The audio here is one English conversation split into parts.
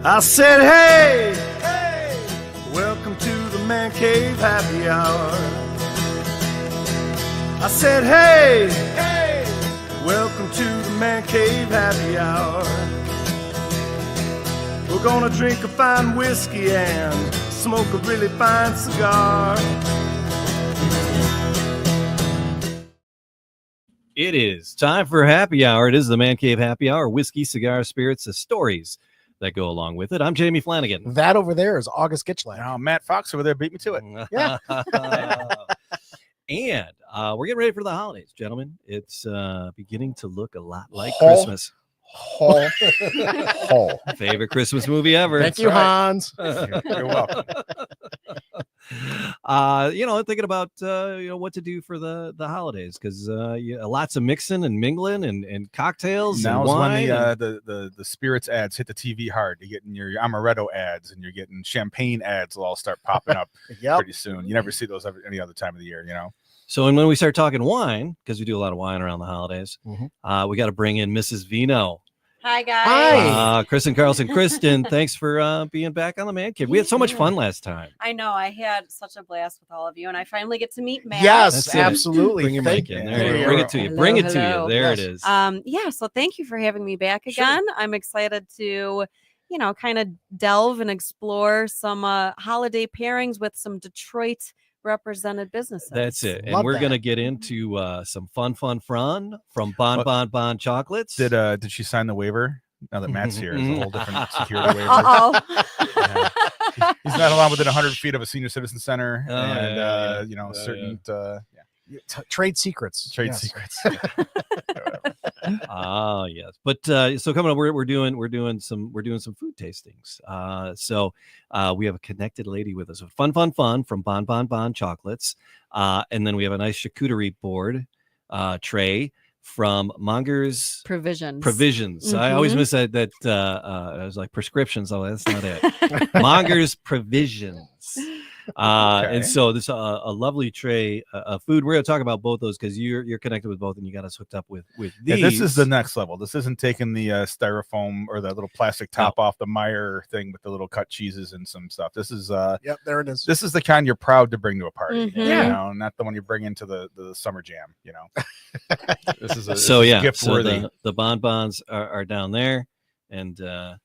I said, hey, welcome to the Man Cave Happy Hour. I said, hey, welcome to the Man Cave Happy Hour. We're gonna drink a fine whiskey and smoke a really fine cigar. It is time for happy hour. It is the Man Cave Happy Hour. Whiskey, cigars, spirits, the stories that go along with it. I'm Jamie Flanagan. That over there is August Gitchlag. Now Matt Fox over there beat me to it. Yeah. And we're getting ready for the holidays, gentlemen. It's beginning to look a lot like Ho. Christmas. Ho. Favorite Christmas movie ever. Thank you, Hans. You're welcome. Thinking about what to do for the holidays, because lots of mixing and mingling and cocktails. Now's and wine when the spirits ads hit the TV hard. You're getting your amaretto ads and you're getting champagne ads will all start popping up pretty soon. You never see those any other time of the year, So, and when we start talking wine, because we do a lot of wine around the holidays, we got to bring in Mrs. Vino. Hi, guys. Hi. Kristen Carlson. Kristen, thanks for being back on the Man Cave. We had so much fun last time. I know. I had such a blast with all of you, and I finally get to meet Matt. Yes, absolutely. Bring your mic in. There, bring it to you. Hello, Bring it to hello. you. There Yes. it is. So thank you for having me back again. I'm excited to, kind of delve and explore some holiday pairings with some Detroit represented businesses. That's it. And Love we're that. going to get into some fun from Bon Chocolates. Did she sign the waiver? Now that Matt's here, it's a whole different security waiver. Uh-oh. Yeah. He's not allowed within 100 feet of a senior citizen center, certain Trade secrets. trade Yes. secrets. Yes. But so coming up, we're doing some food tastings. So we have a connected lady with us. So fun from Bon Chocolates. And then we have a nice charcuterie board tray from Monger's Provisions. I always miss that I was like prescriptions. Oh, that's not it. Monger's Provisions. Okay. And so this a lovely tray of food. We're going to talk about both those because you're connected with both and you got us hooked up with these. Yeah, this is the next level. This isn't taking the styrofoam or the little plastic top off the Meyer thing with the little cut cheeses and some stuff. This is Yep, there it is. this is the kind you're proud to bring to a party. Mhm. Not the one you bring into the summer jam. This is a gift so worthy. the bonbons are down there, and There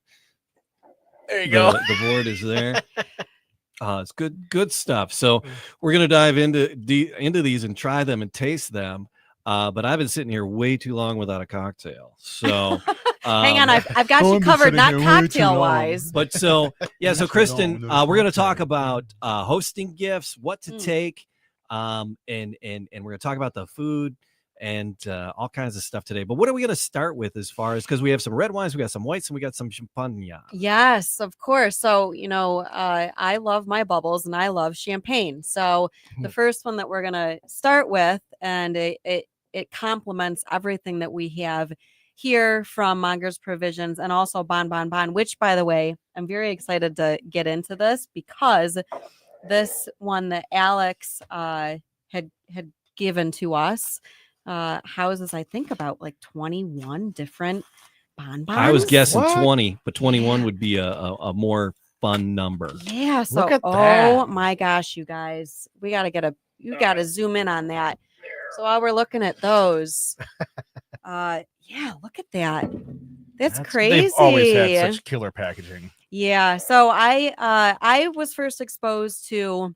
you go. the board is there. It's good stuff. So we're gonna dive into these and try them and taste them. But I've been sitting here way too long without a cocktail. So Hang on, I've got Oh, you I've been covered, sitting not here way too cocktail long. wise. But so Kristen, No, we're gonna cocktail. talk about hosting gifts, what to take, and we're gonna talk about the food and all kinds of stuff today. But what are we gonna start with as far as, because we have some red wines, we got some whites, and we got some champagne. Yes, of course. So, I love my bubbles and I love champagne. So the first one that we're going to start with, and it complements everything that we have here from Monger's Provisions and also Bon, which, by the way, I'm very excited to get into this because this one that Alex had given to us houses, I think, about like 21 different bonbons. I was guessing What? 20, but 21 would be a more fun number. Yeah. So, Look at oh that. my gosh, you guys, you got to zoom in on that. So while we're looking at those, yeah, look at that. That's crazy. They've always had such killer packaging. Yeah. So I was first exposed to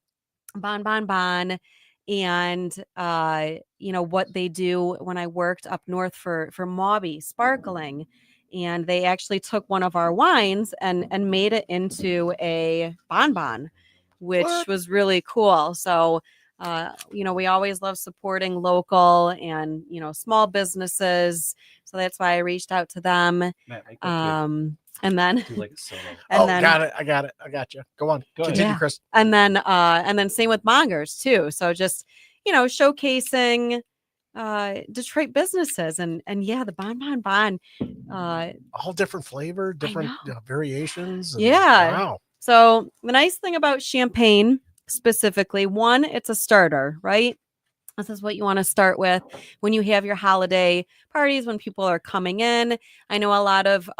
Bon and what they do when I worked up north for Mauby Sparkling, and they actually took one of our wines and made it into a bonbon, which was really cool. So we always love supporting local and small businesses, so that's why I reached out to them. And then Do like a solo. and then got it. I got you. Go on. Go ahead. Continue, Yeah. Chris. and then same with Mongers too. So just showcasing Detroit businesses and yeah, the Bon. All different flavor, different know. variations. and- Yeah. Wow. So the nice thing about champagne specifically, one, it's a starter, right? This is what you want to start with when you have your holiday parties, when people are coming in. I know a lot of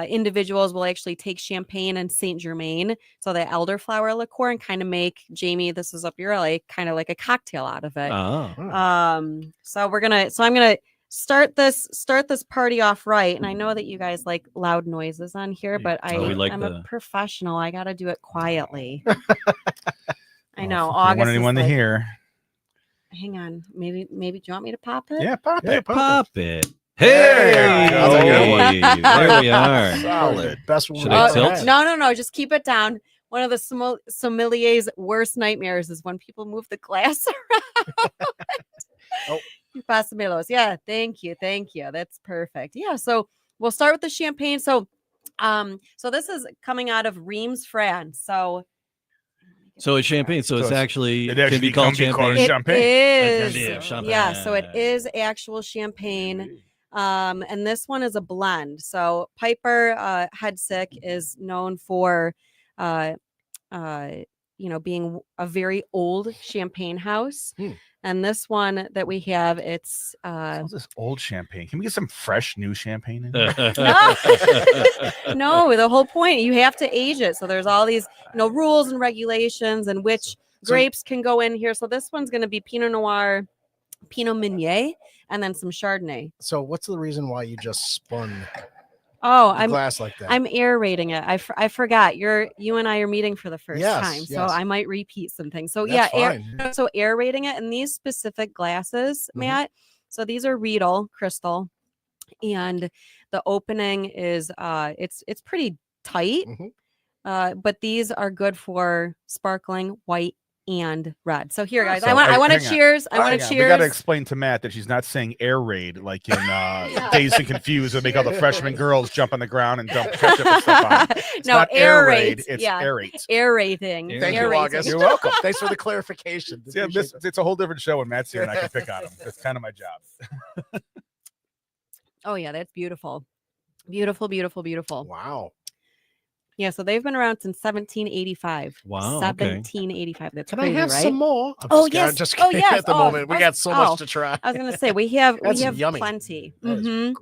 individuals will actually take champagne and Saint Germain, so the elderflower liqueur, and kind of make, Jamie, this is up your alley, kind of like a cocktail out of it. So I'm gonna start this party off right. And I know that you guys like loud noises on here, but I'm a professional. I got to do it quietly. I know. August want anyone to hear. Hang on. Maybe do you want me to pop it? Yeah, pop it. Pop it. Hey, there we are. Solid. Best one. Should I tilt? No. Just keep it down. One of the sommelier's worst nightmares is when people move the glass around. Oh. Pasamilos. Yeah, thank you. That's perfect. Yeah, so we'll start with the champagne. So this is coming out of Reims, France. So it's champagne. So it's actually it can be called champagne. It is. Champagne. Yeah, so it is actual champagne. And this one is a blend. So Piper Hedsick is known for being a very old champagne house. And this one that we have, it's this old champagne. Can we get some fresh new champagne in here? No, the whole point, you have to age it. So there's all these rules and regulations and which grapes can go in here. So this one's going to be Pinot Noir, Pinot Meunier, and then some Chardonnay. So what's the reason why you just spun glass like that? I'm aerating it. I forgot. You and I are meeting for the first time, so I might repeat some things. So so aerating it in these specific glasses, Matt. So these are Riedel crystal, and the opening is it's pretty tight, but these are good for sparkling white and red. So here, guys, I want to cheers. I want to cheers. We got to explain to Matt that she's not saying air raid like in Dazed and Confused, and make all the freshman girls jump on the ground and dump ketchup and stuff on. It's not air raid. It's aerate. Aerating. Thank you, August. You're welcome. Thanks for the clarification. It's a whole different show when Matt's here and I can pick on him. That's kind of my job. Oh yeah, that's beautiful. Beautiful. Wow. Yeah, so they've been around since 1785. Wow. 1785. That's Can crazy, I have right? some more? Yes. Just oh, yes. At the moment, we got so much to try. I was going to say we have yummy. plenty. That is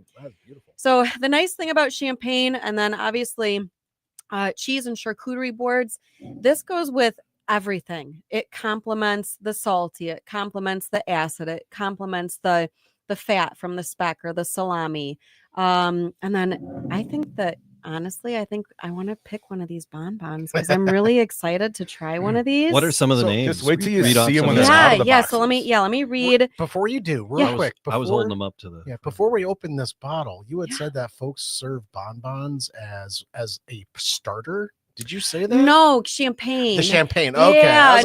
beautiful. So the nice thing about champagne, and then obviously cheese and charcuterie boards, this goes with everything. It complements the salty. It complements the acid. It complements the fat from the speck or the salami. And then I think that honestly, I think I want to pick one of these bonbons because I'm really excited to try one of these. What are some of the names? Just wait till you Read off see them some when of they're out of the Yeah. boxes. So let me read. Before you do, real quick. I was holding them up to the. Yeah. Before we open this bottle, you had said that folks serve bonbons as a starter. Did you say that? No, champagne. The champagne. Okay. Yeah.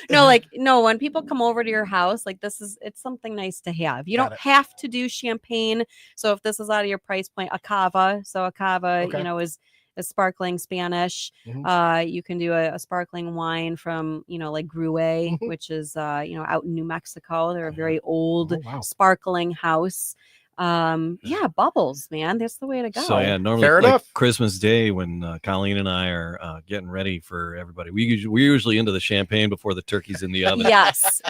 No. When people come over to your house, like it's something nice to have. You don't have to do champagne. So if this is out of your price point, a cava. So a cava, is sparkling Spanish. You can do a sparkling wine from, like Gruet, which is, out in New Mexico. They're a very old sparkling house. Bubbles, man, that's the way to go. So normally Christmas Day when Colleen and I are getting ready for everybody, we're usually into the champagne before the turkey's in the oven. Yes.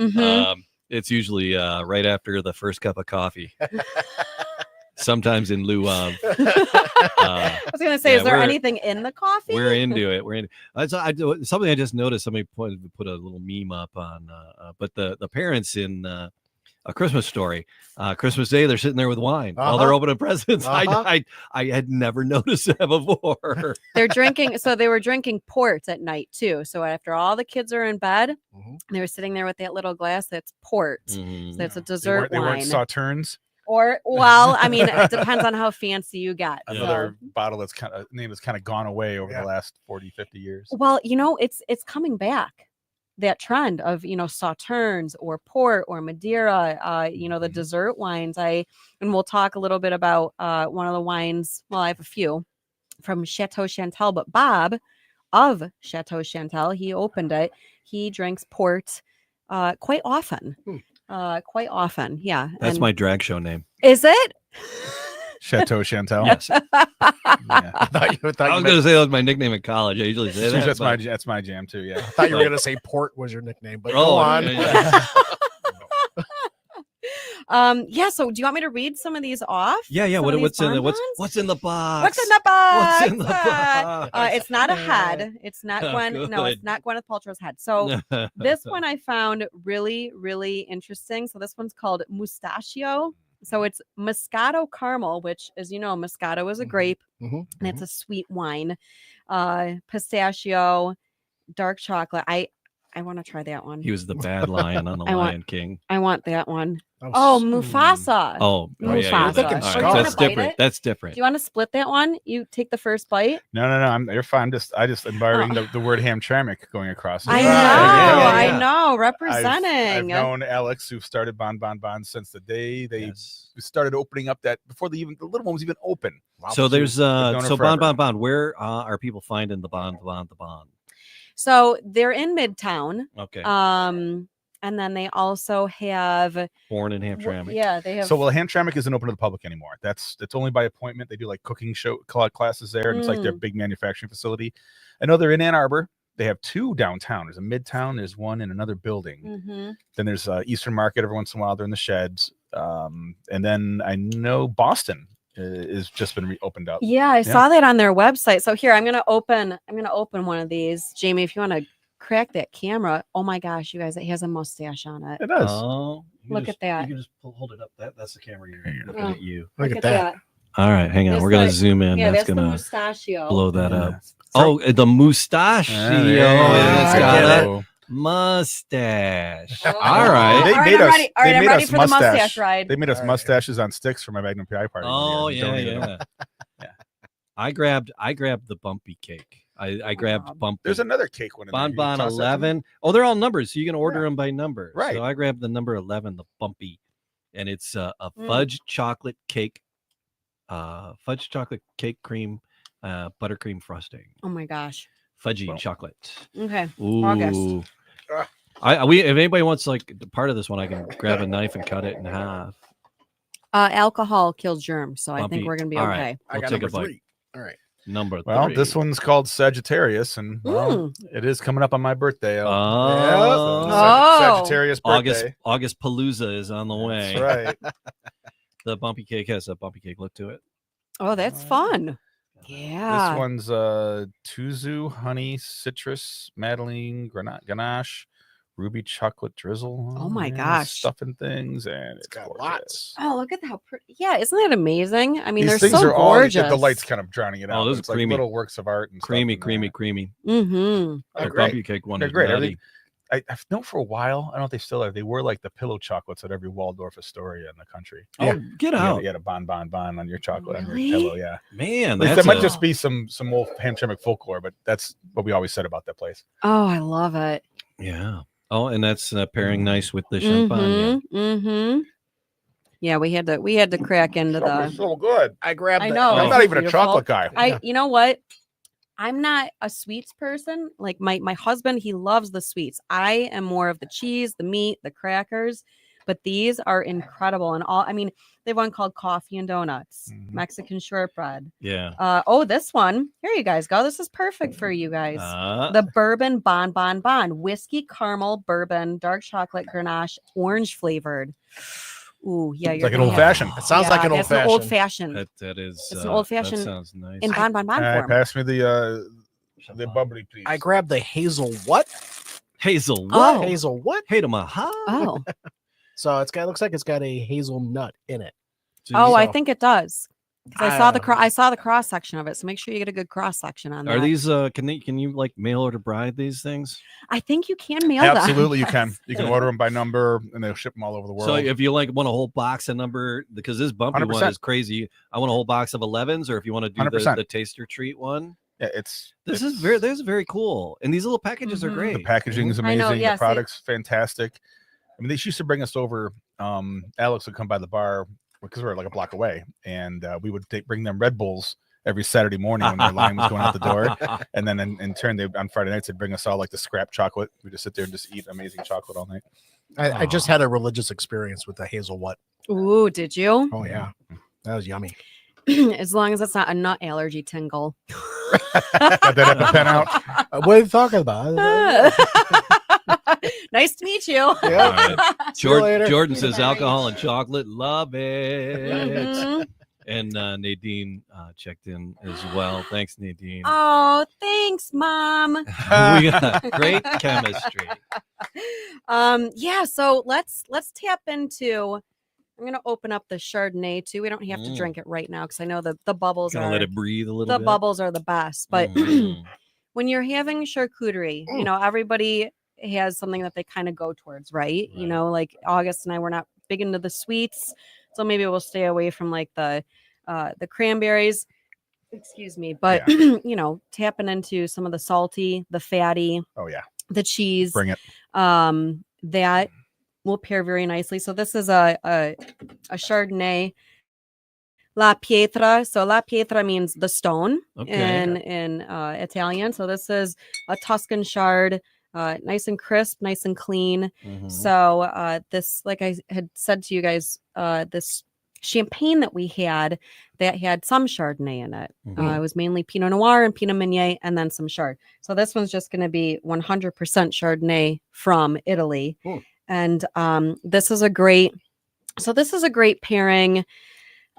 It's usually right after the first cup of coffee. Sometimes in lieu of. I was going to say, is there anything in the coffee? We're into it. Something I just noticed. Somebody put a little meme up on, but the parents in A Christmas Story, Christmas Day, they're sitting there with wine while they're opening presents. I had never noticed that before. They're drinking. So they were drinking port at night too. So after all the kids are in bed, they were sitting there with that little glass that's port. So it's a dessert they wine. weren't Sauternes. Or, well, I mean, it depends on how fancy you get. Another bottle that's name has kind of gone away over the last 40, 50 years. Well, it's coming back. That trend of, Sauternes or port or Madeira, the dessert wines. And we'll talk a little bit about one of the wines. Well, I have a few from Chateau Chantal, but Bob of Chateau Chantal, he opened it. He drinks port quite often. Quite often. Yeah. That's my drag show name. Is it? Chateau Chantal. Yes. I was going to say that was my nickname in college. I usually say that. That's my jam too. Yeah. I thought you were going to say port was your nickname, but go on. Yeah. Yeah. So do you want me to read some of these off? Yeah. Some of these What's in the bonbons? what's in the box? What's in the box? What's in the box? It's not a head. It's not Oh, Gwen. No, it's good. not Gwyneth Paltrow's head. So this one I found really, really interesting. So this one's called Mustachio. So it's Moscato caramel, which, as you know, Moscato is a grape, and it's a sweet wine. Pistachio, dark chocolate. I want to try that one. He was the bad lion on the Lion King. I want that one. Oh, Mufasa. Oh, Mufasa. yeah. Thinking All right, Scar. that's Bite different. it? That's Do different. you want to split that one? You take the first bite. No. You're fine. I just admiring the word Hamtramck going across. I it. know. Yeah. I know. I've Representing. known Alex, who started Bon Bon Bon since the day they started opening up that before the little one was even open. wow. So there's known her so forever. Bon. Where are people finding the Bon? So they're in Midtown. Okay. And then they also have Born in Hamtramck. Yeah, they have. So Hamtramck isn't open to the public anymore. That's only by appointment. They do like cooking show classes there, and it's like their big manufacturing facility. I know they're in Ann Arbor. They have 2 downtown. There's a Midtown. There's one in another building. Then there's Eastern Market. Every once in a while, they're in the sheds. And then I know Boston is just been opened up. Yeah, I saw that on their website. So here, I'm gonna open one of these. Jamie, if you want to crack that camera. Oh my gosh, you guys, it has a mustache on it. It does. Oh, Look at that. You can just hold it up. That's the camera you're looking at you. Look at that. All right, hang on. That's We're gonna the- zoom in. Yeah, that's the gonna mustachio. blow that Yeah. up. Oh, the mustachio. It's got a mustache. Oh. All right. They All right, made I'm us- ready. All right, they I'm made ready us for the mustache mustache. ride. They made us All right. mustaches on sticks for my Magnum PI party. Oh and yeah, donated them. yeah. I grabbed the bumpy cake. I grabbed Bob. bumpy. There's another cake one in there. Bon You Bon toss that to me? 11. Oh, they're all numbers, so you can order them by number. Right. So I grabbed the number 11, the bumpy, and it's a Mm. fudge chocolate cake cream, buttercream frosting, Oh my gosh. fudgy Well. chocolate. Okay. Ooh. August. If anybody wants like part of this one, I can grab a knife and cut it in half. Alcohol kills germs, so I Bumpy. think we're gonna be All okay. right. I We'll got take a number bite. 3. All right. Number Well, 3. this one's called Sagittarius, and well, it is coming up on my birthday. Oh, Sagittarius birthday. August Palooza is on the way. That's right. The bumpy cake has a bumpy cake look to it. Oh, that's fun. Yeah. This one's Tuzu, honey, citrus, Madeline, ganache, ruby chocolate drizzle. Oh my yeah, gosh. stuffing things, and it's got gorgeous. lots. Oh, look at how pretty. Yeah, isn't that amazing? I mean, These they're things so are all gorgeous. the light's kind of drowning it Oh, out. those but are it's like creamy. little works of art and stuff Creamy, in there. creamy. Mm-hmm. They're The great. bumpy cake one They're is great. nutty. I know for a while, I don't know if they still are. They were like the pillow chocolates at every Waldorf Astoria in the country. Oh, get out. You had a bon on your chocolate on Really? your pillow. Yeah. Man, At least that's that might a- just be some old Hamtramck folklore, but that's what we always said about that place. Oh, I love it. yeah. Oh, and that's pairing nice with the champagne. Mm-hmm. Yeah, we had to crack into the. so good. I grabbed I the- know. I'm Oh, not even a beautiful. chocolate guy. You know what? I'm not a sweets person. Like my husband, he loves the sweets. I am more of the cheese, the meat, the crackers. But these are incredible. And all, I mean, they have one called Coffee and Donuts, Mhm. Mexican shortbread. Yeah. This one. Here you guys go. This is perfect for you guys. Uh, The bourbon bon whiskey caramel bourbon dark chocolate grenache orange flavored. Ooh, yeah, It's like an old fashioned. It sounds like an that's old-fashioned. old fashioned that is. It's an old-fashioned That sounds nice. in bon form. Pass me the bubbly, please. I grabbed the hazel what? Hazel. Oh. What? Hazel what? Hazel Maha. Oh, So looks like it's got a hazelnut in it. I So- think it does. 'Cause I saw the cross section of it, so make sure you get a good cross section on that. Are these? Can you like mail order bride these things? I think you can mail them. Absolutely, you can. You can order them by number, and they'll ship them all over the world. So if you like want a whole box of number, because this bumpy one 100%. is crazy. I want a whole box of 11s, or if you want to do 100%. the taster treat one. yeah, This is very cool, and these little packages are Mhm. great. The packaging is I know, amazing. yeah, The product's fantastic. I mean, they used to bring us over. Alex would come by the bar because we're like a block away, and we would bring them Red Bulls every Saturday morning when their line was going out the door. And then in turn, on Friday nights, they'd bring us all like the scrap chocolate. We just sit there and just eat amazing chocolate all night. I just had a religious experience with the hazel what. Ooh, did you? Oh yeah, that was yummy. As long as it's not a nut allergy tingle. Got that at the pen out. What are you talking about? Nice to meet you. All right. See you later. Jordan says Bye. alcohol and chocolate. Love it. Mhm. And Nadine checked in as well. Thanks, Nadine. Oh, thanks, Mom. We got great chemistry. Yeah, so let's tap into. I'm gonna open up the Chardonnay too. We don't have to drink it right now because I know the bubbles Gonna are let it breathe a little the bit. bubbles are the best. But Mm. when you're having charcuterie, you know, everybody has something that they kind of go towards, right? You Right. know, like August and I were not big into the sweets, so maybe we'll stay away from like the cranberries. Excuse me, but you know, tapping into some of the salty, the fatty, Oh yeah, the cheese, bring it. that will pair very nicely. So this is a Chardonnay La Pietra. So La Pietra means the stone in Italian. So this is a Tuscan Chard, nice and crisp, nice and clean. Mhm. So this, like I had said to you guys, this champagne that we had that had some Chardonnay in it. It was mainly Pinot Noir and Pinot Meunier, and then some Chard. So this one's just going to be 100% Chardonnay from Italy. And this is a great pairing.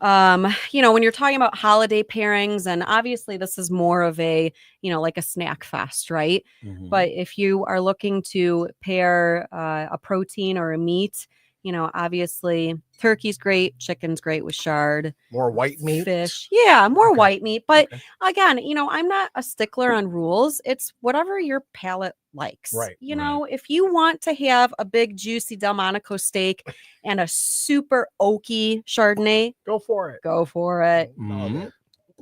You know, when you're talking about holiday pairings, and obviously this is more of a, you know, like a snack fest, right? But if you are looking to pair a protein or a meat, you know, obviously turkey's great, chicken's great with Chard. More white meat. Fish. Yeah, more white meat. But again, you know, I'm not a stickler on rules. It's whatever your palate likes. Right, You know, if you want to have a big juicy Delmonico steak and a super oaky Chardonnay, Go for it. go for it. Mhm.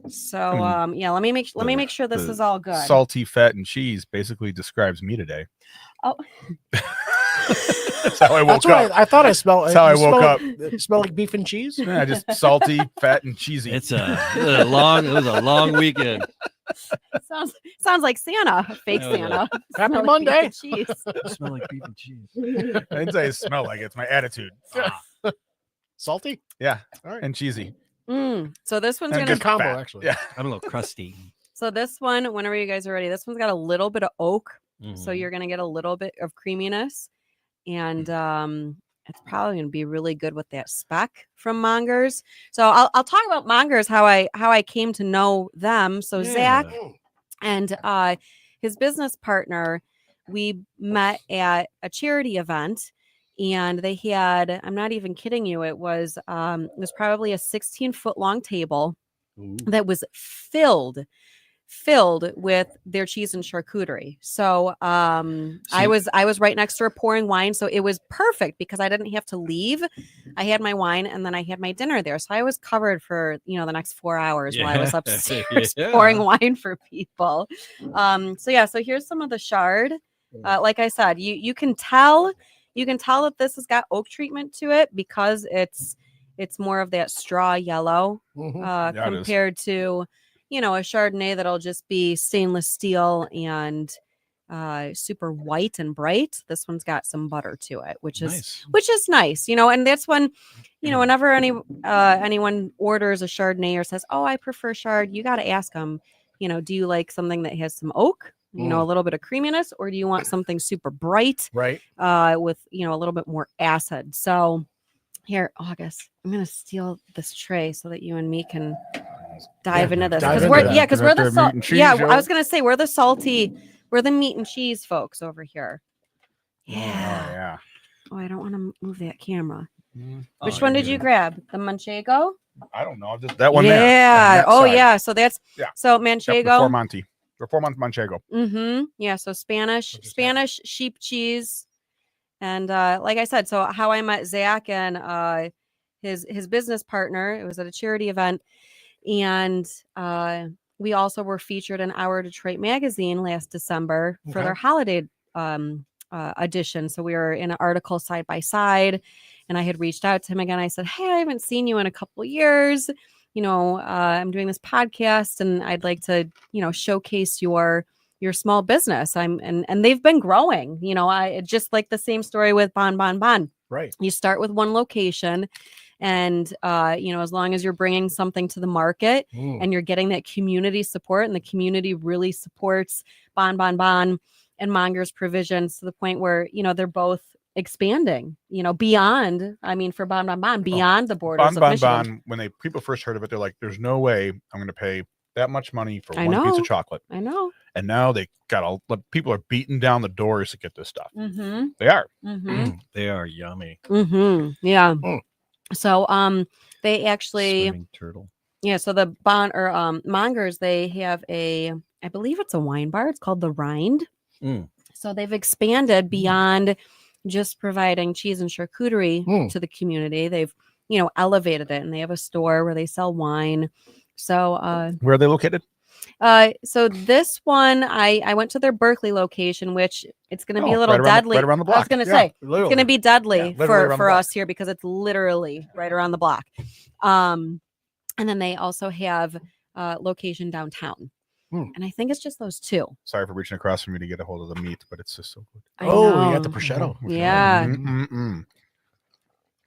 So yeah, let me make sure this is all good. Salty fat and cheese basically describes me today. Oh. That's how I woke That's why up. I thought I smelled. That's how I you woke smell up. Like, smell like beef and cheese. Yeah, just salty, fat, and cheesy. It was a long weekend. Sounds like Santa, fake That was Santa. Happy Smell like Monday. beef and cheese. It smelled like beef and cheese. I didn't say it smelled like it. It's my attitude. Salty. Yeah, All right. and cheesy. So this one's And gonna Good just combo, fat. actually. Yeah. I'm a little crusty. So this one, whenever you guys are ready, this one's got a little bit of oak. So Mhm. you're gonna get a little bit of creaminess. And it's probably gonna be really good with that spec from Mongers. So I'll talk about Mongers, how I came to know them. So Zach and his business partner, we met at a charity event, and they had, I'm not even kidding you, it was probably a 16-foot long table that was filled with their cheese and charcuterie. So I was right next to her pouring wine, so it was perfect because I didn't have to leave. I had my wine and then I had my dinner there, so I was covered for, you know, the next 4 hours while I was upstairs pouring wine for people. So here's some of the Chard. Like I said, you can tell that this has got oak treatment to it because it's more of that straw yellow compared to, you know, a Chardonnay that'll just be stainless steel and super white and bright. This one's got some butter to it, which is nice, you know. And that's when, you know, whenever anyone orders a Chardonnay or says, "Oh, I prefer Chard," you got to ask them, you know, do you like something that has some oak, you know, a little bit of creaminess, or do you want something super bright, right? With, you know, a little bit more acid. So here, August, I'm gonna steal this tray so that you and me can dive into this, because we're the I was gonna say we're the meat and cheese folks over here. Yeah. Oh, I don't want to move that camera. Which one did you grab? The Manchego? I don't know. Just that one. Yeah. Oh yeah. So that's so Yep, Manchego. Reformante Manchego. Yeah. So Spanish sheep cheese, and like I said, so how I met Zach and his business partner, it was at a charity event. And we also were featured in Our Detroit magazine last December for their holiday edition. So we were in an article side by side, and I had reached out to him again. I said, "Hey, I haven't seen you in a couple years. You know, I'm doing this podcast, and I'd like to, you know, showcase your small business. And they've been growing. You know, I just like the same story with Bon Bon Bon. Right. You start with one location. And, you know, as long as you're bringing something to the market and you're getting that community support, and the community really supports Bon Bon Bon, Monger's Provisions to the point where, they're both expanding, beyond, for Bon Bon Bon, beyond the borders Bon of Bon Michigan. Bon, when people first heard of it, they're like, there's no way I'm going to pay that much money for I one piece know. of chocolate. I know. And now they got people are beating down the doors to get this stuff. Mm-hmm. They are. Mm-hmm. They are yummy. Mm-hmm. Yeah. So they actually Swimming turtle. Yeah, so the Mongers, they have I believe it's a wine bar. It's called the Rind. So they've expanded beyond just providing cheese and charcuterie to the community. They've, elevated it, and they have a store where they sell wine. So where are they located? So this one, I went to their Berkeley location, which it's going to be a little right around deadly. right around the block. I was going to say it's going to be deadly literally for us here because it's literally right around the block. And then they also have location downtown. And I think it's just those two. Sorry for reaching across from you to get a hold of the meat, but it's just so good. I you know. got the prosciutto. Yeah.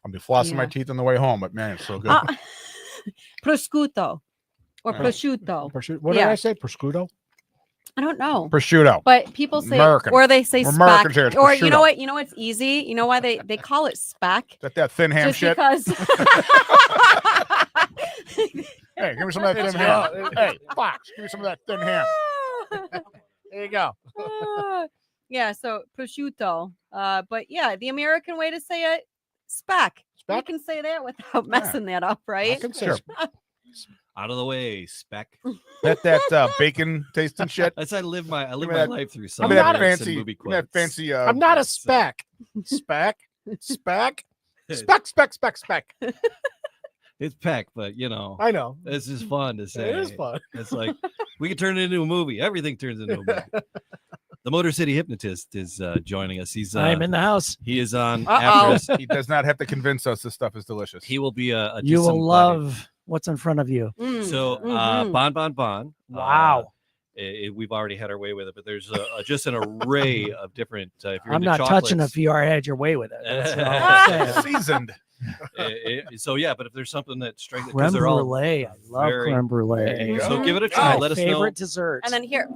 I'll be flossing my teeth on the way home, but man, it's so good. Prosciutto or prosciutto. What did I say? Prosciutto? I don't know. Prosciutto. But people say, American. or they say We're speck, Americans here, it's or you know prosciutto. what? You know what's easy? You know why they call it speck? That thin ham Just shit. because. Hey, give me some of that thin ham. Hey, Fox, give me some of that thin ham. There you go. Yeah, so prosciutto. But yeah, the American way to say it, speck. You can say that without messing that up, right? I can say Sure. Out of the way, speck. That bacon tasting shit. That's I live my that- life through Give some me that lyrics and fancy, movie give me that quotes. fancy. I'm not a it's, speck. Speck. Speck. Speck. It's peck, but I know. it's just fun to say. It is fun. It's like we could turn it into a movie. Everything turns into a movie. The Motor City Hypnotist is joining us. He's I'm in the house. he is on after us. He does not have to convince us this stuff is delicious. He will be a You distant will buddy. love what's in front of you. So Mhm. Bon Bon Bon. Wow. We've already had our way with it, but there's just an array of different. If you're I'm into not touching chocolates, if you already had your way with it. That's all I'm saying. Seasoned. So yeah, but if there's something that strikes, because Creme they're all brulee. I love very- creme brulee. So give it a try. My Let us favorite know. dessert. And then here,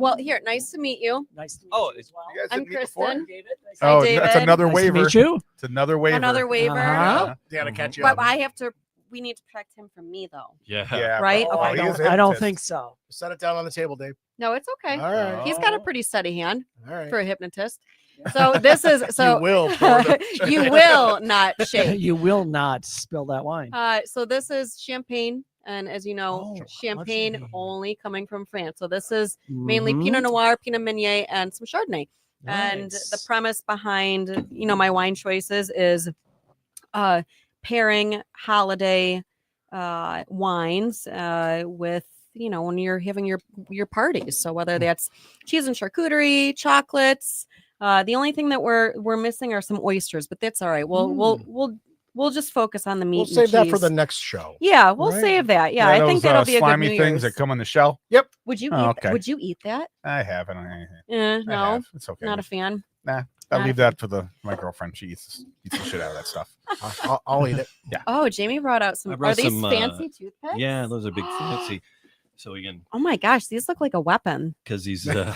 nice to meet you. Nice to meet Oh, you as well. You guys I'm didn't meet before? Kristen. David, nice to Oh, Hi, that's David. another meet you. waiver. Nice to meet you. It's another waiver. Another waiver. Uh-huh. Gotta catch you But up. we need to protect him from me though. Yeah. Yeah. Right? but- Okay. he is I don't hypnotist. think so. Set it down on the table, Dave. No, it's okay. All right. He's got a pretty steady hand All right. for a hypnotist. So this is You will. pour the- you will not shake. You will not spill that wine. So this is champagne, and as you know, Oh, champagne champagne. only coming from France. So this is mainly Mhm. Pinot Noir, Pinot Meunier, and some Chardonnay. And the Nice. premise behind my wine choices is pairing holiday wines with when you're having your parties. So whether that's cheese and charcuterie, chocolates. The only thing that we're missing are some oysters, but that's all right. We'll just focus on the meat. We'll and save that for cheese. the next show. Yeah, we'll Right. save that. Yeah, Yeah, I think those, that'll be a good slimy New things Year's. that come in the shell. Would you Oh, eat? okay. Would you eat that? I have. I don't know anything. Eh, I no, have. It's okay. not a fan. I'll not leave a that for my girlfriend. She eats the shit out of that stuff. I'll eat it. Oh, Jamie brought out some. I brought Are these some, fancy toothpicks? Yeah, those are big fancy. So we can, Oh my gosh, these look like a weapon. because he's. Oh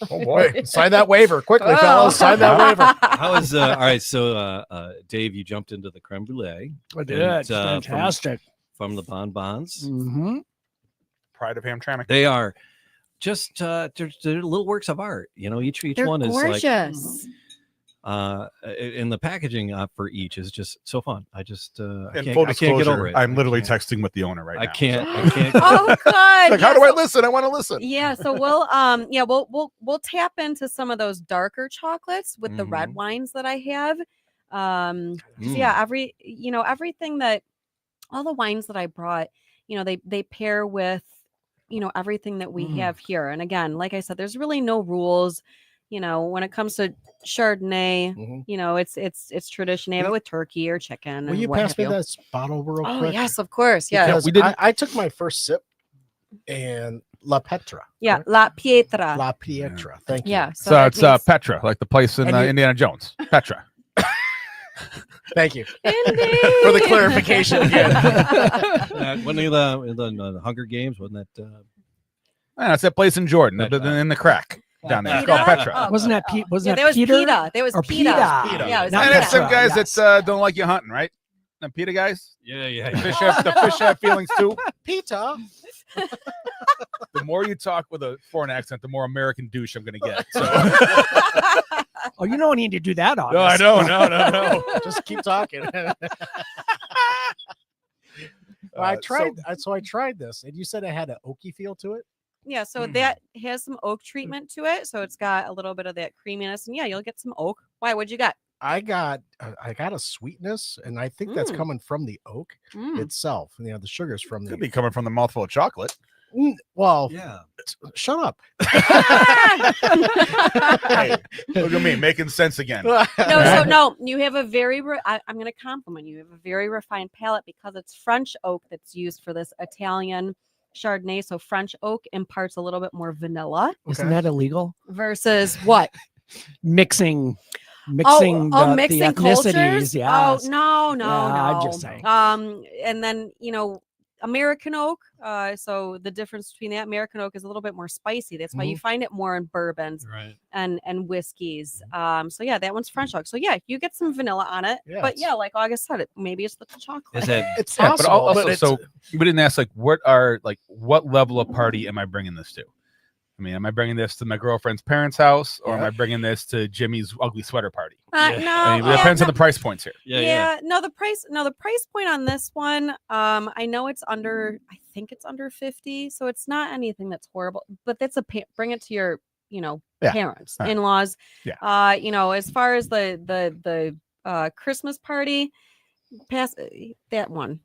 boy. Sign that waiver quickly, Oh. fellas. Sign that waiver. How is all right? So Dave, you jumped into the creme brulee. I did. And, It's fantastic. From the bonbons. Mm-hmm. Pride of Hamtramck. They are just they're little works of art. Each They're one is gorgeous. like and the packaging for each is just so fun. I just In I full can't get over disclosure, it. I'm I literally can't. texting with the owner right now. I can't. Oh, good. Like, how Yeah, do I so- listen? I want to listen. Yeah, so we'll tap into some of those darker chocolates with the red wines that I have. 'Cause, yeah, everything that all the wines that I brought, they pair with everything that we have here. And again, like I said, there's really no rules. When it comes to Chardonnay, Mhm. it's tradition. They have it with turkey or chicken. Will and you what pass have me you. that bottle real Oh quick? yes, of course. Yes. Because we didn't- I took my first sip and La Petra. Yeah, correct? La Pietra. La Pietra. Thank you. Yeah. So that it's means- Petra, like the place in And you- Indiana Jones. Petra. Thank you. Indeed. For the clarification again. One of the Hunger Games wasn't that? It's that place in Jordan, That- in the crack. down there. It's Pita? called Petra. Oh, Wasn't that oh. Pete? Was Yeah, that there was Peter? Pita. There was Or Pita. Pita. Yeah, it was Not And Pita. it's some Petra, guys yes. that don't like you hunting, right? The PETA guys. Yeah. The fish have feelings too. Pita. The more you talk with a foreign accent, the more American douche I'm going to get. So. Oh, you don't need to do that on No, I us. don't. No. Just keep talking. I tried. So I tried this, and you said it had an oaky feel to it. Yeah, so that has some oak treatment to it. So it's got a little bit of that creaminess. And yeah, you'll get some oak. Why? What'd you got? I got a sweetness, and I think that's coming from the oak itself. You know, the sugar's from Could be coming from the mouthful of chocolate. Well, Yeah. shut up. Hey, look at me making sense again. No, you have a very, I'm going to compliment you. You have a very refined palate because it's French oak that's used for this Italian Chardonnay. So French oak imparts a little bit more vanilla Isn't that illegal? versus what? Mixing Mixing the cultures. ethnicities. Yeah. Oh no. I'm just saying. And then American oak. So the difference between that American oak is a little bit more spicy. That's why you find it more in bourbons and whiskeys. So yeah, that one's French oak. So yeah, you get some vanilla on it. Yeah, but yeah, like August said, maybe it's the chocolate. Is that It's Yeah, possible, but also, but it's, so we didn't ask what level of party am I bringing this to? I mean, am I bringing this to my girlfriend's parents' house, or am I bringing this to Jimmy's ugly sweater party? No, I mean, it depends on the price points here. Yeah. No, the price point on this one, I know it's under, I think it's under 50, so it's not anything that's horrible, but that's bring it to your, parents, in-laws. Yeah. As far as the Christmas party, pass that one.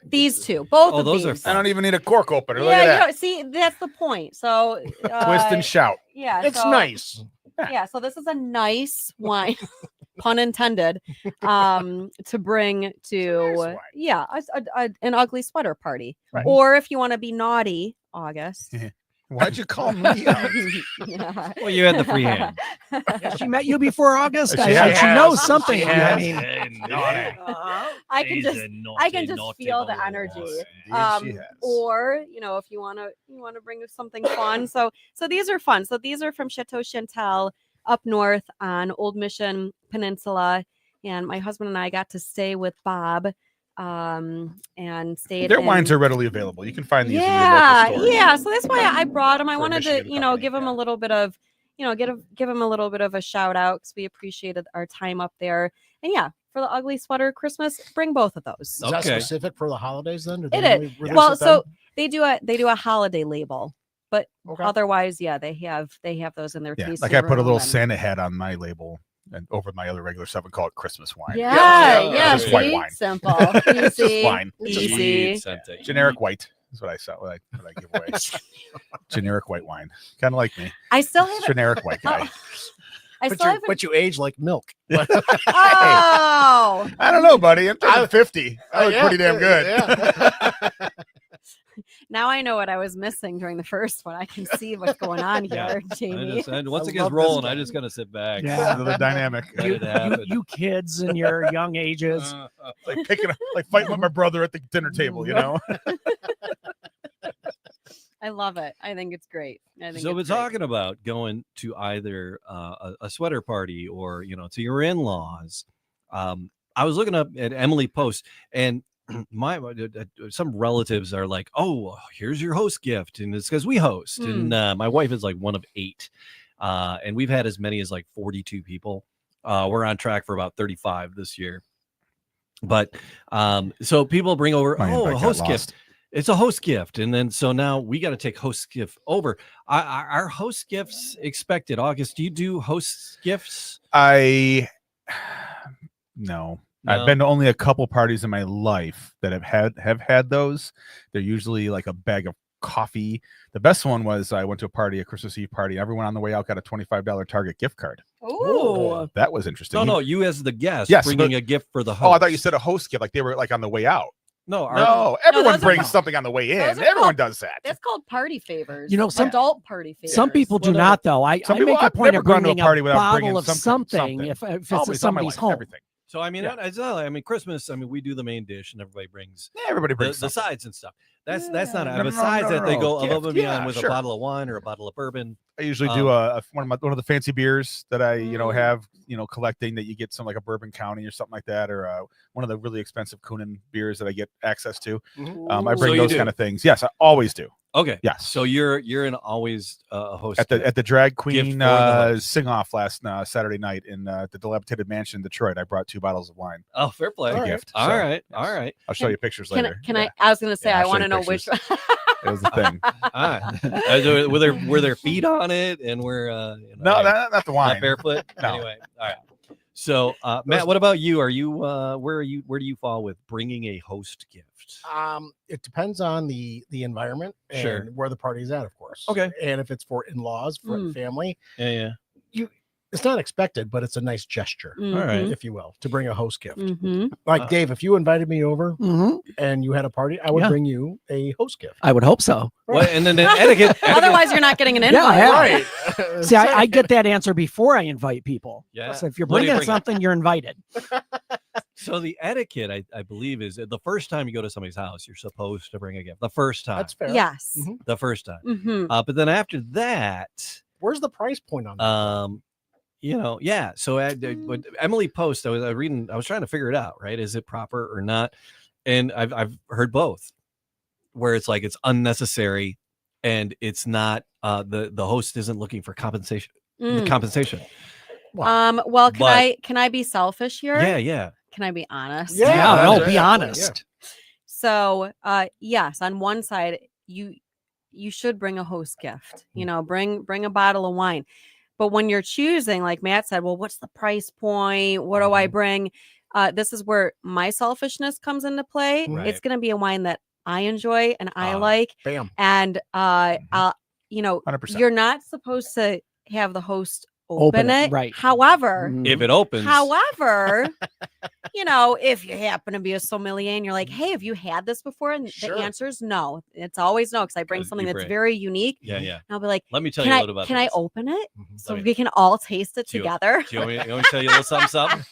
These two, both of those these. are I don't even need a cork opener. Look Yeah, at that. see, that's the point. So Twist and shout. Yeah, it's so- nice. Yeah, so this is a nice wine, pun intended, to bring to an ugly sweater party, Right. or if you want to be naughty, August. Why'd you call me out? Well, you had the free hand. She met you before August. She She has. knows something. She I has. mean, I can just feel the energy. Or if you want to bring something fun. So these are fun. So these are from Chateau Chantal up north on Old Mission Peninsula, and my husband and I got to stay with Bob. And stayed. Their wines are readily available. You can find these in your Yeah, local stores. yeah. So that's why I brought him. I For a wanted to, Michigan company, give him a little bit of, give him a little bit of a shout out because we appreciated our time up there. And yeah, for the ugly sweater Christmas, bring both of those. Is that Okay. specific for the holidays then? Do It they is. only release Well, it so then? they do a holiday label, but Okay. otherwise, yeah, they have those in their Yeah, tasting like I put a room little and- Santa hat on my label and over my other regular stuff and call it Christmas wine. Yeah, Just white see? wine. Simple, It's easy, just wine. easy. Generic white is what I saw. What I give away. Generic white wine, kind of like me. I still have it. Generic white guy. I But still have it. you age like milk. Oh, I don't know, buddy. I'm turning 50. I look Yeah, pretty damn good. yeah. now I know what I was missing during the first one. I can see what's going on here, Jamie. Once I it gets love this rolling, guy. I just gotta sit back. Yeah. The dynamic. Let it happen. you kids in your young ages. Like fighting with my brother at the dinner table, you know. I love it. I think it's great. I think So we're it's great. talking about going to either a sweater party or to your in-laws. I was looking up at Emily Post, and some relatives are like, "Oh, here's your host gift," and it's because we host, and my wife is like one of 8, and we've had as many as like 42 people. We're on track for about 35 this year, but so people bring over My a invite got host lost. gift. It's a host gift, and then so now we got to take host gift over. Our host gifts expected. August, do you do host gifts? No. No? I've been to only a couple parties in my life that have had those. They're usually like a bag of coffee. The best one was I went to a Christmas Eve party. Everyone on the way out got a $25 Target gift card. Ooh. That was interesting. No, you as the guest Yes, bringing but- a gift for the host. Oh, I thought you said a host gift, like they were like on the way out. no. No, everyone those are brings called- something on the way in. those are Everyone called- does that. That's called party favors. Some adult party favors. Some people do Whatever. not, though. I Some people- make a I've point never of gone to a bringing party a without bringing bottle of something. something if it's Always at on my somebody's life, home. everything. So I mean, I mean, Christmas. I mean, we do the main dish, and everybody brings Everybody brings the something. sides and stuff. That's not. No, no, Besides no, that, they no, go above gift. and beyond Yeah, with sure. a bottle of wine or a bottle of bourbon. I usually do one of the fancy beers that I have collecting, that you get some like a Bourbon County or something like that, or one of the really expensive Kunin beers that I get access to. I bring So you those do. kind of things. Yes, I always do. Okay. Yes. So you're an always a host At the drag queen for the host. sing off last Saturday night in the dilapidated mansion in Detroit. I brought 2 bottles of wine. Oh, fair play. A gift. All So, right. yes. All right. I'll show you pictures later. Can I was going to say, Yeah, I I'll show want you to know which. pictures. It was the thing. Were there feet on it, and we're No, not the wine. not barefoot. No. Anyway, all right. So, Matt, what about you? Are you where do you fall with bringing a host gift? It depends on the environment and Sure. where the party's at, of course. Okay. And if it's for in-laws, for family, Yeah. it's not expected, but it's a nice gesture, All right. if you will, to bring a host gift. Mhm. Like Dave, if you invited me over Mhm. and you had a party, I would Yeah. bring you a host gift. I would hope so. Well, and then the etiquette. Otherwise, you're not getting an invite. Yeah. Right. See, I get that answer before I invite people. Yeah. So if you're What do you bringing bring? something, you're invited. So the etiquette, I believe, is the first time you go to somebody's house, you're supposed to bring a gift. The first time. That's fair. Yes. Mhm. The first time. Mhm. But then after that, Where's the price point on that? yeah. So what Emily Post, I was trying to figure it out, right? Is it proper or not? And I've heard both, where it's like it's unnecessary, and it's not. The host isn't looking for compensation. Mm. Compensation. Well, can I be selfish here? Yeah. Can I be honest? Yeah, Yeah, that's no, right. be Yeah. honest. So, yes, on one side, you should bring a host gift. Bring a bottle of wine. But when you're choosing, like Matt said, well, what's the price point? What do I bring? This is where my selfishness comes into play. Right. It's going to be a wine that I enjoy and I like, Bam. and 100%. you're not supposed to have the host open it. right. However, Mhm. If it opens, if you happen to be a sommelier and you're like, hey, have you had this before? And Sure. the answer is no. It's always no, because I bring 'Cause something you that's bring- very unique. yeah. And I'll be like, Let me tell can you a I little about can I this. open it so Let me- we can all taste it Do you- together? Do you want me to tell you a little something?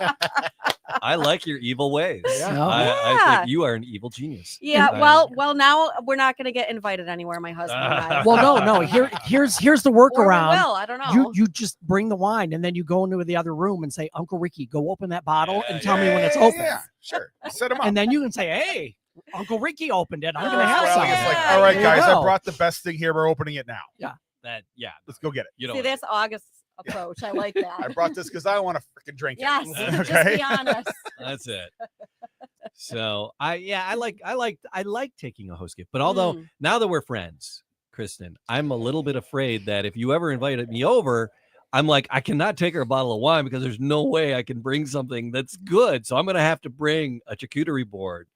I like your evil ways. Yeah. No. I Yeah. think you are an evil genius. Yeah. I- Well, now we're not going to get invited anywhere. My husband and I. Well, no. Here's the Or we workaround. will. I don't know. You just bring the wine and then you go into the other room and say, Uncle Ricky, go open that bottle Yeah, and tell me when it's open. Yeah, sure. Set them up. And then you can say, hey, Uncle Ricky opened it. I'm going to Oh, have Well, some. it's like, yeah, all right, there you guys, I go. brought the best thing here. We're opening it now. Let's go get it. You know, See, that's August's approach. I like that. I brought this because I want to freaking drink Yes. it. Just Okay. be honest. that's it. So I like taking a host gift, but although now that we're friends, Kristen, I'm a little bit afraid that if you ever invited me over, I'm like, I cannot take her a bottle of wine because there's no way I can bring something that's good. So I'm going to have to bring a charcuterie board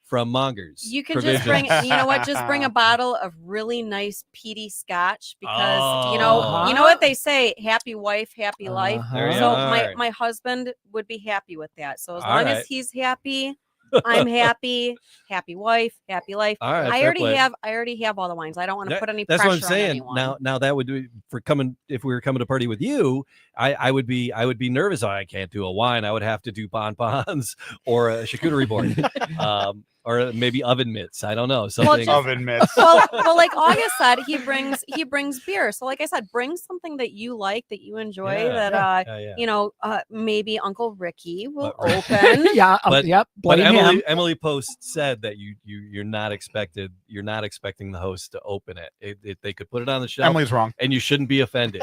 from Mongers. You can just bring, Provisions. you know what? Just bring a bottle of really nice peaty scotch because you Oh. know what they say: happy wife, happy life. There you So go. my Alright. my husband would be happy with that. So as All long right. as he's happy, I'm happy. Happy wife, happy life. All right, I fair already play. have all the wines. I don't want to put any That's pressure what I'm saying. on anyone. Now that would be for coming. If we were coming to party with you, I would be nervous. I can't do a wine. I would have to do bonbons or a charcuterie board, or maybe oven mitts. I don't know something. Oven mitts. well, like August said, he brings beer. So like I said, bring something that you like, that you enjoy, Yeah. that Yeah. maybe Uncle Ricky will But- open. Yeah. But- Yep. But Blame him. Emily Post said that you're not expecting the host to open it. They could put it on the shelf, Emily's wrong. and you shouldn't be offended.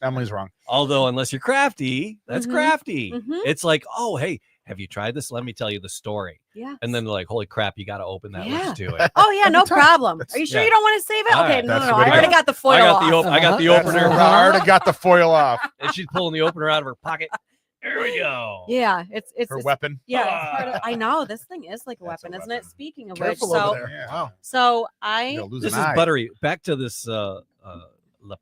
Emily's wrong. Although unless you're crafty, that's Mhm. crafty. Mhm. It's like, oh hey, have you tried this? Let me tell you the story. Yeah. And then they're like, holy crap, you got to open that. Yeah. Let's do it. Oh yeah, no That's right. problem. That's- Are you sure yeah. you don't want to save it? All Okay, right, no, that's no, the way I to already go. got the foil I got off. I got the That's- opener, I already got the foil off. and she's pulling the opener out of her pocket. There we go. Yeah, it's Her it's- weapon. Yeah, it's part of, I know this thing is like a That's a weapon, isn't it? weapon. Speaking of Careful which, so over there. Yeah. Wow. so You'll I lose This an is eye. buttery. Back to this La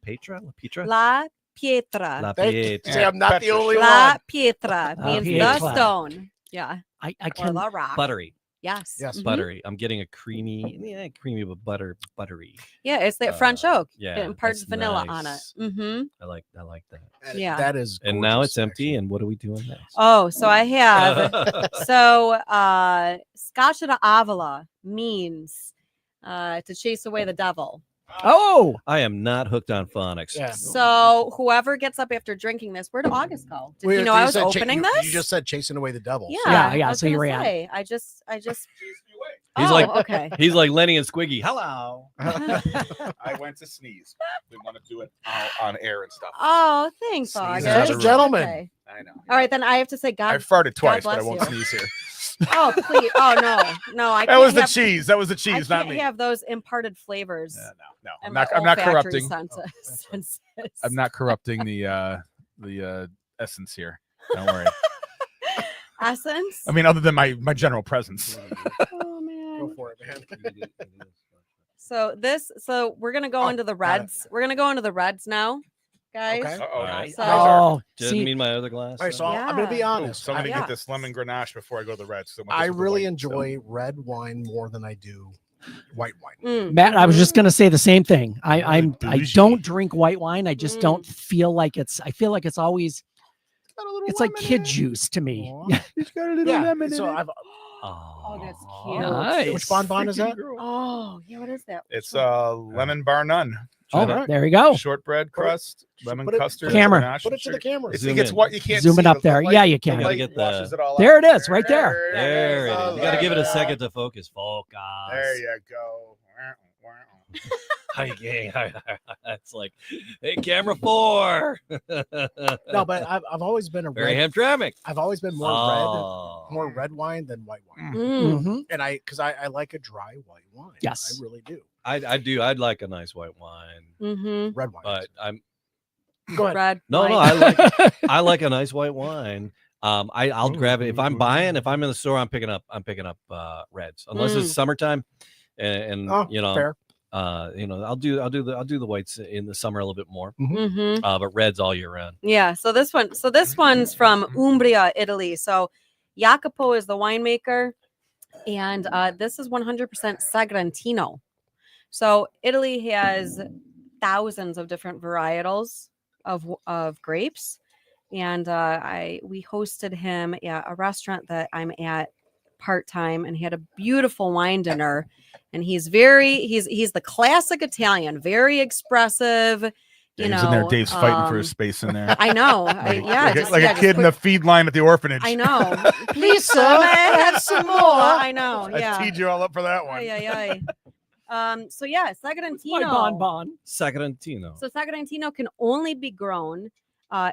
Pietra. La Pietra. La Thank you. Pietra. See, I'm not the Petra. only La one. Pietra La means the Pietra. stone. Yeah, I or can the rock. Buttery. Yes. Yes. Mhm. buttery. I'm getting a creamy but buttery. Yeah, it's that French oak. Yeah, It imparts that's vanilla on it. nice. Mm-hmm. I like that. Yeah. That is. And now gorgeous, it's empty. actually. And what are we doing next? Oh, so I have Scotch de Avila means to chase away the devil. Oh, I am not hooked on phonics. Yeah. So whoever gets up after drinking this, where did August go? Did he know I was said opening this? You just said chasing away the devil. Yeah, Yeah, I was so you gonna ran. say, I just. He's Oh, like- okay. He's like Lenny and Squiggy. Hello. I went to sneeze. We want to do it on air and stuff. Oh, thanks, Sneeze August. as a gentleman. Okay. I know. All right, then I have to say, I God. farted twice, but I bless won't you. sneeze here. Oh, please. Oh no. I That can't was the have- cheese. That was the I cheese, not can't me. have those imparted flavors. No. and I'm my not olfactory corrupting. senses. I'm not corrupting the essence here. Don't worry. Essence. I mean, other than my general presence. Oh man. Go for it, man. So we're gonna go Oh, into the got it. reds. We're gonna go into the reds now, guys. Okay. Uh-oh. All right. So- oh, Didn't see, mean my other glass. All right, so Yeah. I'm going to be Ooh, honest. So I'm gonna Yeah. get this lemon Grenache before I go to the Reds. So I really enjoy red wine more than I do white wine. Mm. Matt, I was just gonna say the same thing. I bougie. don't drink white wine. I just Mm. don't feel like I feel like it's always it's like kid juice to me. Aw. He's got a little Yeah. lemon So in it. I've, Oh, that's Aw. cute. Nice. which bonbon is that? Oh, yeah. What is that? It's lemon bar none. Oh, Alright. there you go. Shortbread crust, lemon put it- custard, Camera. Grenache, Put it to the sugar. camera. It's, Zoom it gets in. what you can't Zoom see it up the there. light- Yeah, you the can. Gotta light get washes the- it all There out. it is, right there. There it is. You got to give it a Yeah. second to focus. Focus. There you go. Hi, gang. It's like, hey, camera 4. No, but I've always been a Very red. Hamtramck. I've always been Oh. more red wine than white wine. Mm. Mhm. And I like a dry white wine. Yes. I really do. I do. I'd like a nice white wine, Mm-hmm. Red wine. but I'm Go ahead. Red. no. white. I like a nice white wine. I'll grab it if I'm buying. If I'm in the store, I'm picking up reds unless it's Mm. summertime, and Oh, you know. fair. I'll do the whites in the summer a little bit more, Mm-hmm. but reds all year round. Yeah. So this one's from Umbria, Italy. So Jacopo is the winemaker, and this is 100% Sagrantino. So Italy has thousands of different varietals of grapes, and we hosted him at a restaurant that I'm at part-time, and he had a beautiful wine dinner. And he's the classic Italian, very expressive. You Dave's know, in there. Dave's fighting for his space in there. I know. like a kid in the feed line at the orphanage. I know. Please, sir, may I have some more? I know. Yeah. I teed you all up for that one. So yeah, My Sagrantino. bonbon. Sagrantino. So Sagrantino can only be grown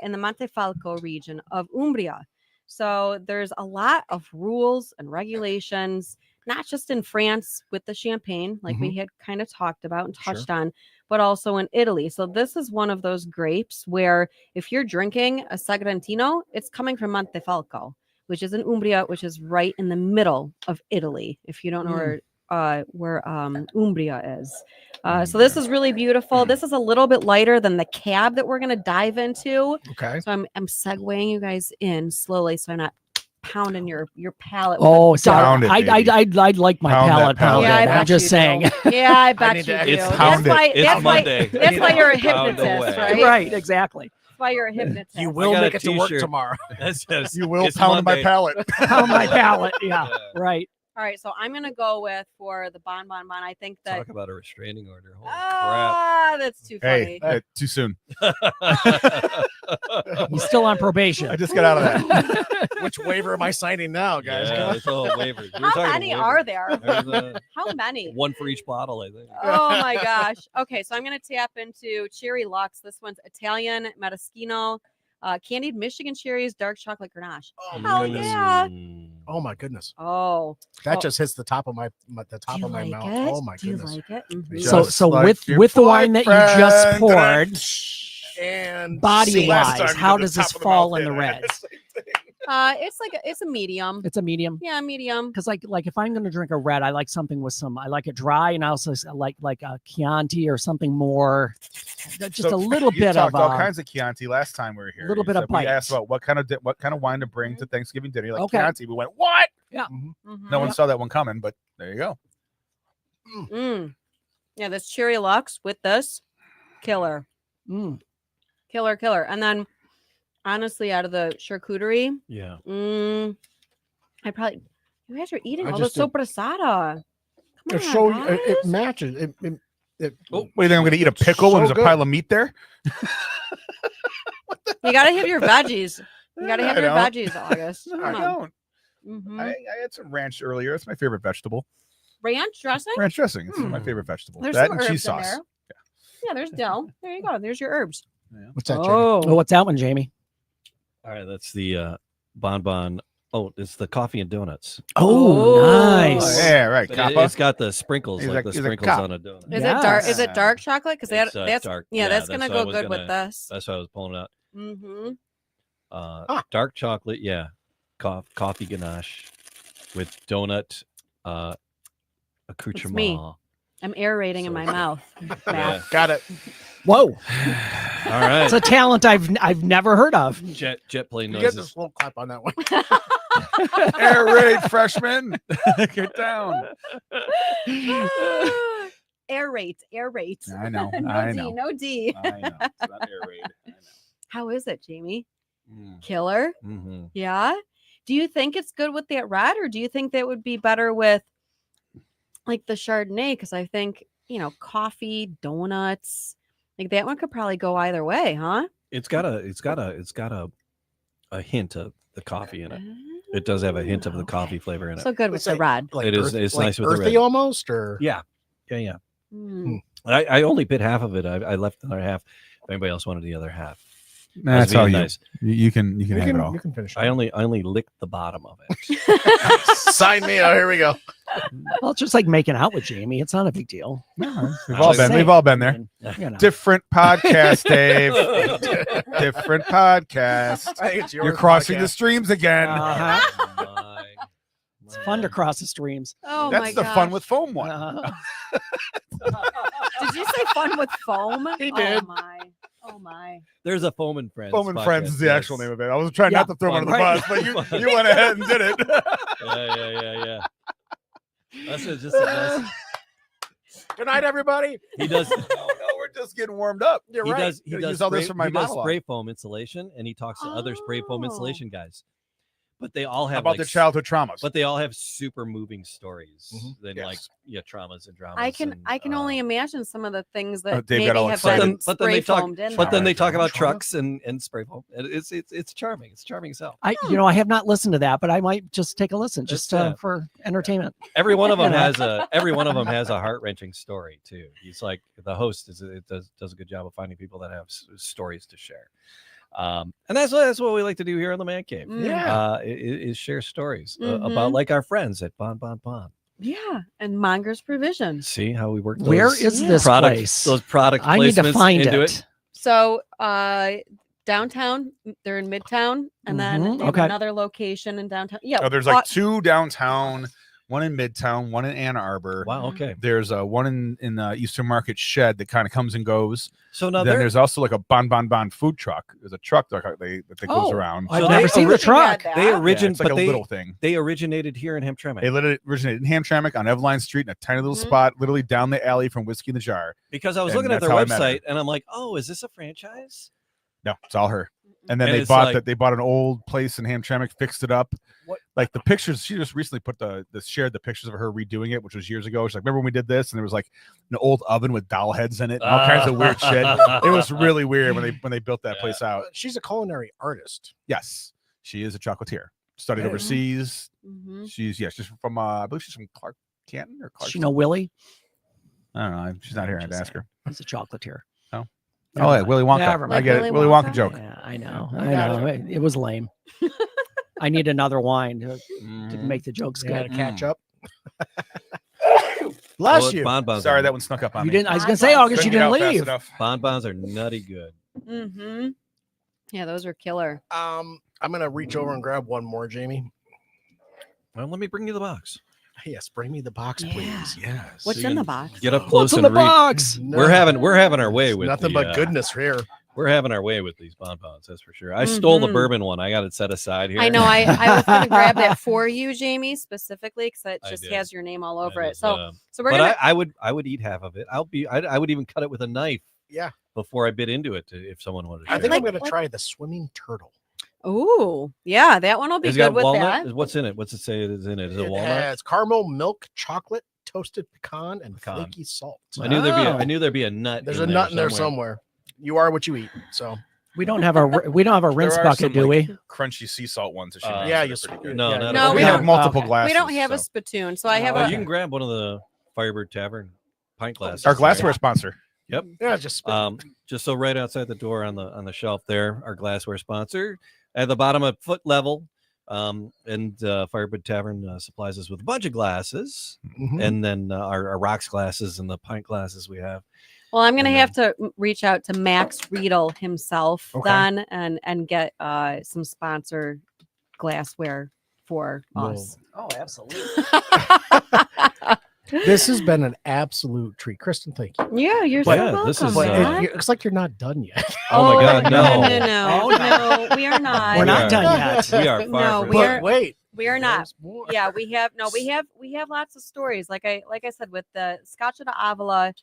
in the Montefalco region of Umbria. So there's a lot of rules and regulations, not just in France with the champagne, like we had kind of talked about and touched on, but also in Italy. So this is one of those grapes where if you're drinking a Sagrantino, it's coming from Montefalco, which is in Umbria, which is right in the middle of Italy. If you don't know where Umbria is. So this is really beautiful. This is a little bit lighter than the cab that we're going to dive into. Okay. So I'm segueing you guys in slowly, so I'm not pounding your palate. Oh, with a sorry. Pound it, baby. I'd like my Pound that palate palate. pounded. Yeah, I I'm bet just you saying. do. Yeah, I bet need you to do. It's pound it. It's That's Monday. why you're a Pound hypnotist, away. right? Right, exactly. That's why you're a hypnotist. You will got make a it to work t-shirt. tomorrow. That's just, You will it's pound my Monday. palate. Pound my palate. Yeah, right. All right, so I'm gonna go with for the bon. I think that Talk about a restraining order. Holy crap. that's too Hey, funny. too soon. He's still on probation. I just got out of that. Which waiver am I signing now, guys? Yeah, it's all waivers. We were How talking many waivers. are there? There's How many? one for each bottle, I think. Oh my gosh. Okay, so I'm gonna tap into Cherry Lux. This one's Italian Maraschino, candied Michigan cherries, dark chocolate Grenache. Oh, Hell goodness. yeah. Oh my goodness. Oh, That Oh. just hits the top of my do top you of my like mouth. it? Oh my Do you goodness. like it? Mhm. So Just so like your with the wine that you just boyfriend. poured, And body see, Last wise, time you how did the does this top of the fall mouth in the hit. reds? It's a medium. It's a medium. Yeah, medium. Because like if I'm going to drink a red, I like something with I like it dry, and I also like a Chianti or something more, just So a little you bit talked of all kinds of Chianti last time we were here. little You bit of said- we asked bite. about what kind of wine to bring to Thanksgiving dinner. You're like Okay. Chianti. We went, what? No one saw that one coming, but there you go. Yeah, this cherry Lux with this killer. Killer. And then honestly, out of the charcuterie, Yeah. I probably you guys are eating I all the just did- sopressata. It's Come so on, it guys. matches. It What do you think? I'm going to eat a pickle when so there's a good. pile of meat there? You gotta have your veggies. You gotta have I your don't. veggies, August. No, Come I on. don't. Mhm. I had some ranch earlier. It's my favorite vegetable. Ranch dressing. Ranch dressing. It's my favorite vegetable. There's That some and cheese herbs in sauce. there. Yeah, there's dill. There you go. There's your herbs. What's that? Jamie? Oh, what's that one, Jamie? All right, that's the bonbon. Oh, it's the coffee and donuts. Oh, nice. Oh, yeah, right. But Kappa. it's got the sprinkles, He's like a- the he's a sprinkles cop. on a donut. Is it dark? Is Yes. it dark chocolate? Because It's, that's dark. yeah, that's gonna that's what I go was good with gonna- this. That's why I was pulling out. Mm-hmm. Dark chocolate, yeah. Coffee ganache with donut accoutrement. I'm aerating in So my good. mouth. Yeah. Matt. Got it. Whoa, All right. it's a talent I've never heard of. jet plane You get the noises. slow clap on that one. Air raid, freshman. Get down. Aerate. I know. No I D, know. no D. I know. It's not air raid. I know. How is it, Jamie? Mm. Killer? Mm-hmm. Yeah. Do you think it's good with that red, or do you think that would be better with like the Chardonnay? Because I think, coffee, donuts, like that one could probably go either way, huh? It's got a hint of the coffee in it. It does have a hint of the coffee flavor in it. So good with It's the like- red. Like It is- earth- it's like nice with the earthy red. almost, or Yeah. Mm. I only bit half of it. I left the other half. If anybody else wanted the other half, That's all being you. nice. You can have it all. you can finish. I only licked the bottom of it. Sign me out. Here we go. Well, it's just like making out with Jamie. It's not a big deal. We've Just all been. saying. We've all been there. You know. Different podcast, Dave. Different podcast. I think it's You're crossing the streams again. Uh-huh. My- It's fun to cross the streams. Oh my That's the gosh. fun with foam one. Uh, Did you say fun with foam? He did. Oh my. There's a Foam and Friends. Foam and Friends podcast, is the actual yes. name of it. I was trying not to throw him under the Right. bus, but you went ahead and did it. Yeah. That's just a mess. Good night, everybody. He does. No, we're just getting warmed up. You're He right. does. He Use does all this spray, for my he does monologue. spray foam insulation, and he talks to other spray foam Oh. insulation guys. But they all have About like, their childhood traumas. But they all have super moving stories Mhm. than Yes. traumas and dramas. I can only imagine some of the things that Dave maybe got all have excited. been But then they spray talk- foamed in. But then there. they talk about Trauma? trucks and spray foam. It's charming. It's charming as hell. I have not listened to that, but I might just take a listen just It's, for entertainment. Every one of them Yeah. has a heart wrenching story too. He's like the host does a good job of finding people that have stories to share. And that's what we like to do here on the Man Cave. Yeah. Is share stories Mhm. about like our friends at Bon. Yeah, and Monger's Provision. See how we work. Where those is this product, place? Those product I need to placements find into it. So downtown, they're in Midtown, and then Mhm, they have okay. another location in downtown. Yeah, Oh, there's like two downtown, one in Midtown, one in Ann Arbor. Wow. Okay. There's one in the Eastern Market shed that kind of comes and goes. So now Then they're there's also like a Bon food truck. There's a truck that goes Oh, around. I've So never they seen the originally had truck. that. they Yeah, originated, it's like but a little thing. they originated here in Hamtramck They literally originated in Hamtramck on Eveline Street in a tiny little Mhm. spot, literally down the alley from Whiskey in the Jar. because I was and looking at that's their how I met her. website and I'm like, oh, is this a franchise? No, it's all her. And then And they it's bought like- that. They bought an old place in Hamtramck, fixed it up. What? Like the pictures, she just recently put shared the pictures of her redoing it, which was years ago. She's like, remember when we did this? And there was like an old oven with doll heads in it, and all kinds of weird shit. It was really weird when they built that Yeah. place out. She's a culinary artist. Yes, she is a chocolatier. Studied Yeah. overseas. Mhm. She's from I believe she's from Clark Canton or Clark. Does she know Willie? I don't know. She's not here. I had to Just ask her. He's a chocolatier. Oh. Never Oh, yeah, mind. Willy Wonka. Never I mind. get it. Willy Willy Wonka Wonka? joke. Yeah, I know. I I got know. It was lame. I need another wine to Mhm. make the jokes Got to good. catch up. Bless Well, you. Bonbons Sorry, are- that one snuck up on You me. didn't. I was gonna say, August, you Couldn't didn't get out fast leave. enough. Bonbons are nutty good. Mhm. Yeah, those are killer. I'm gonna reach over and grab one more, Jamie. Well, let me bring you the box. Yes, bring me the box, Yeah. please. Yes. What's So you in the can box? Get up close What's in and the read. box? No, We're having our way it's with nothing the, but goodness here. We're having our way with these bonbons, that's for sure. I stole the bourbon one. I got it set aside here. I know. I was going to grab that for you, Jamie, specifically because it I just did. has your name all over That it. is, So we're but gonna. I would eat half of it. I would even cut it with a knife. Yeah. Before I bit into it, if someone wanted to. I think share. I'm going to try the swimming turtle. Ooh, yeah, that one will be It's good got with walnut. that. What's in it? What's it say it is in it? Is it It walnut? has caramel, milk, chocolate, toasted pecan, and Pecan. flaky salt. I knew there'd be. Oh. I knew there'd be a nut. There's a nut in there somewhere. You are what you eat. So We don't have a rinse There are bucket, some, do we? crunchy sea salt ones. That she makes yeah, that you are pretty sw- good. No, yeah, not No, a- we we have don't. multiple Okay. glasses. We don't have a so. spittoon, so I have Oh, a. you can grab one of the Firebird Tavern pint glasses. Our glassware sponsor. Yeah, just Just so right outside the door on the shelf there, our glassware sponsor at the bottom of foot level. And Firebird Tavern supplies us with a bunch of glasses, Mhm. and then our rocks glasses and the pint glasses we have. Well, I'm gonna And have to reach out to Max Riedel himself, Okay. Don, and get some sponsor glassware for Well, us. Oh, absolutely. This has been an absolute treat, Kristen. Thank you. Yeah, you're But so yeah, welcome. this is, But man. it looks like you're not done yet. Oh my God, no. no, Oh, no. no, we are not. We're not are. done yet. We are far No, from we it. are- But wait, We are not. there's more. Yeah, we have lots of stories. Like I said, with the Scotch de Avola,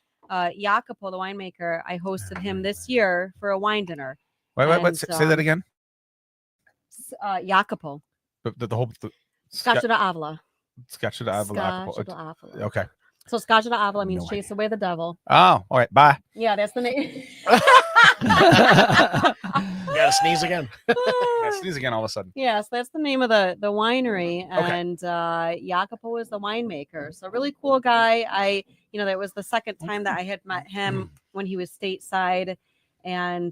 Jacopo, the winemaker, I hosted him this year for a wine dinner. Wait, And, say that again. Jacopo, The whole Scotch de Avola. Scotch de Avola. Scotch de Avola. Okay. So Scotch de Avola means No chase away the devil. Oh, all right. Bye. Yeah, that's the name. You gotta sneeze again. I sneeze again all of a sudden. Yes, that's the name of the winery, Okay. and Jacopo is the winemaker. So really cool guy. That was the second time that I had met him when he was stateside, and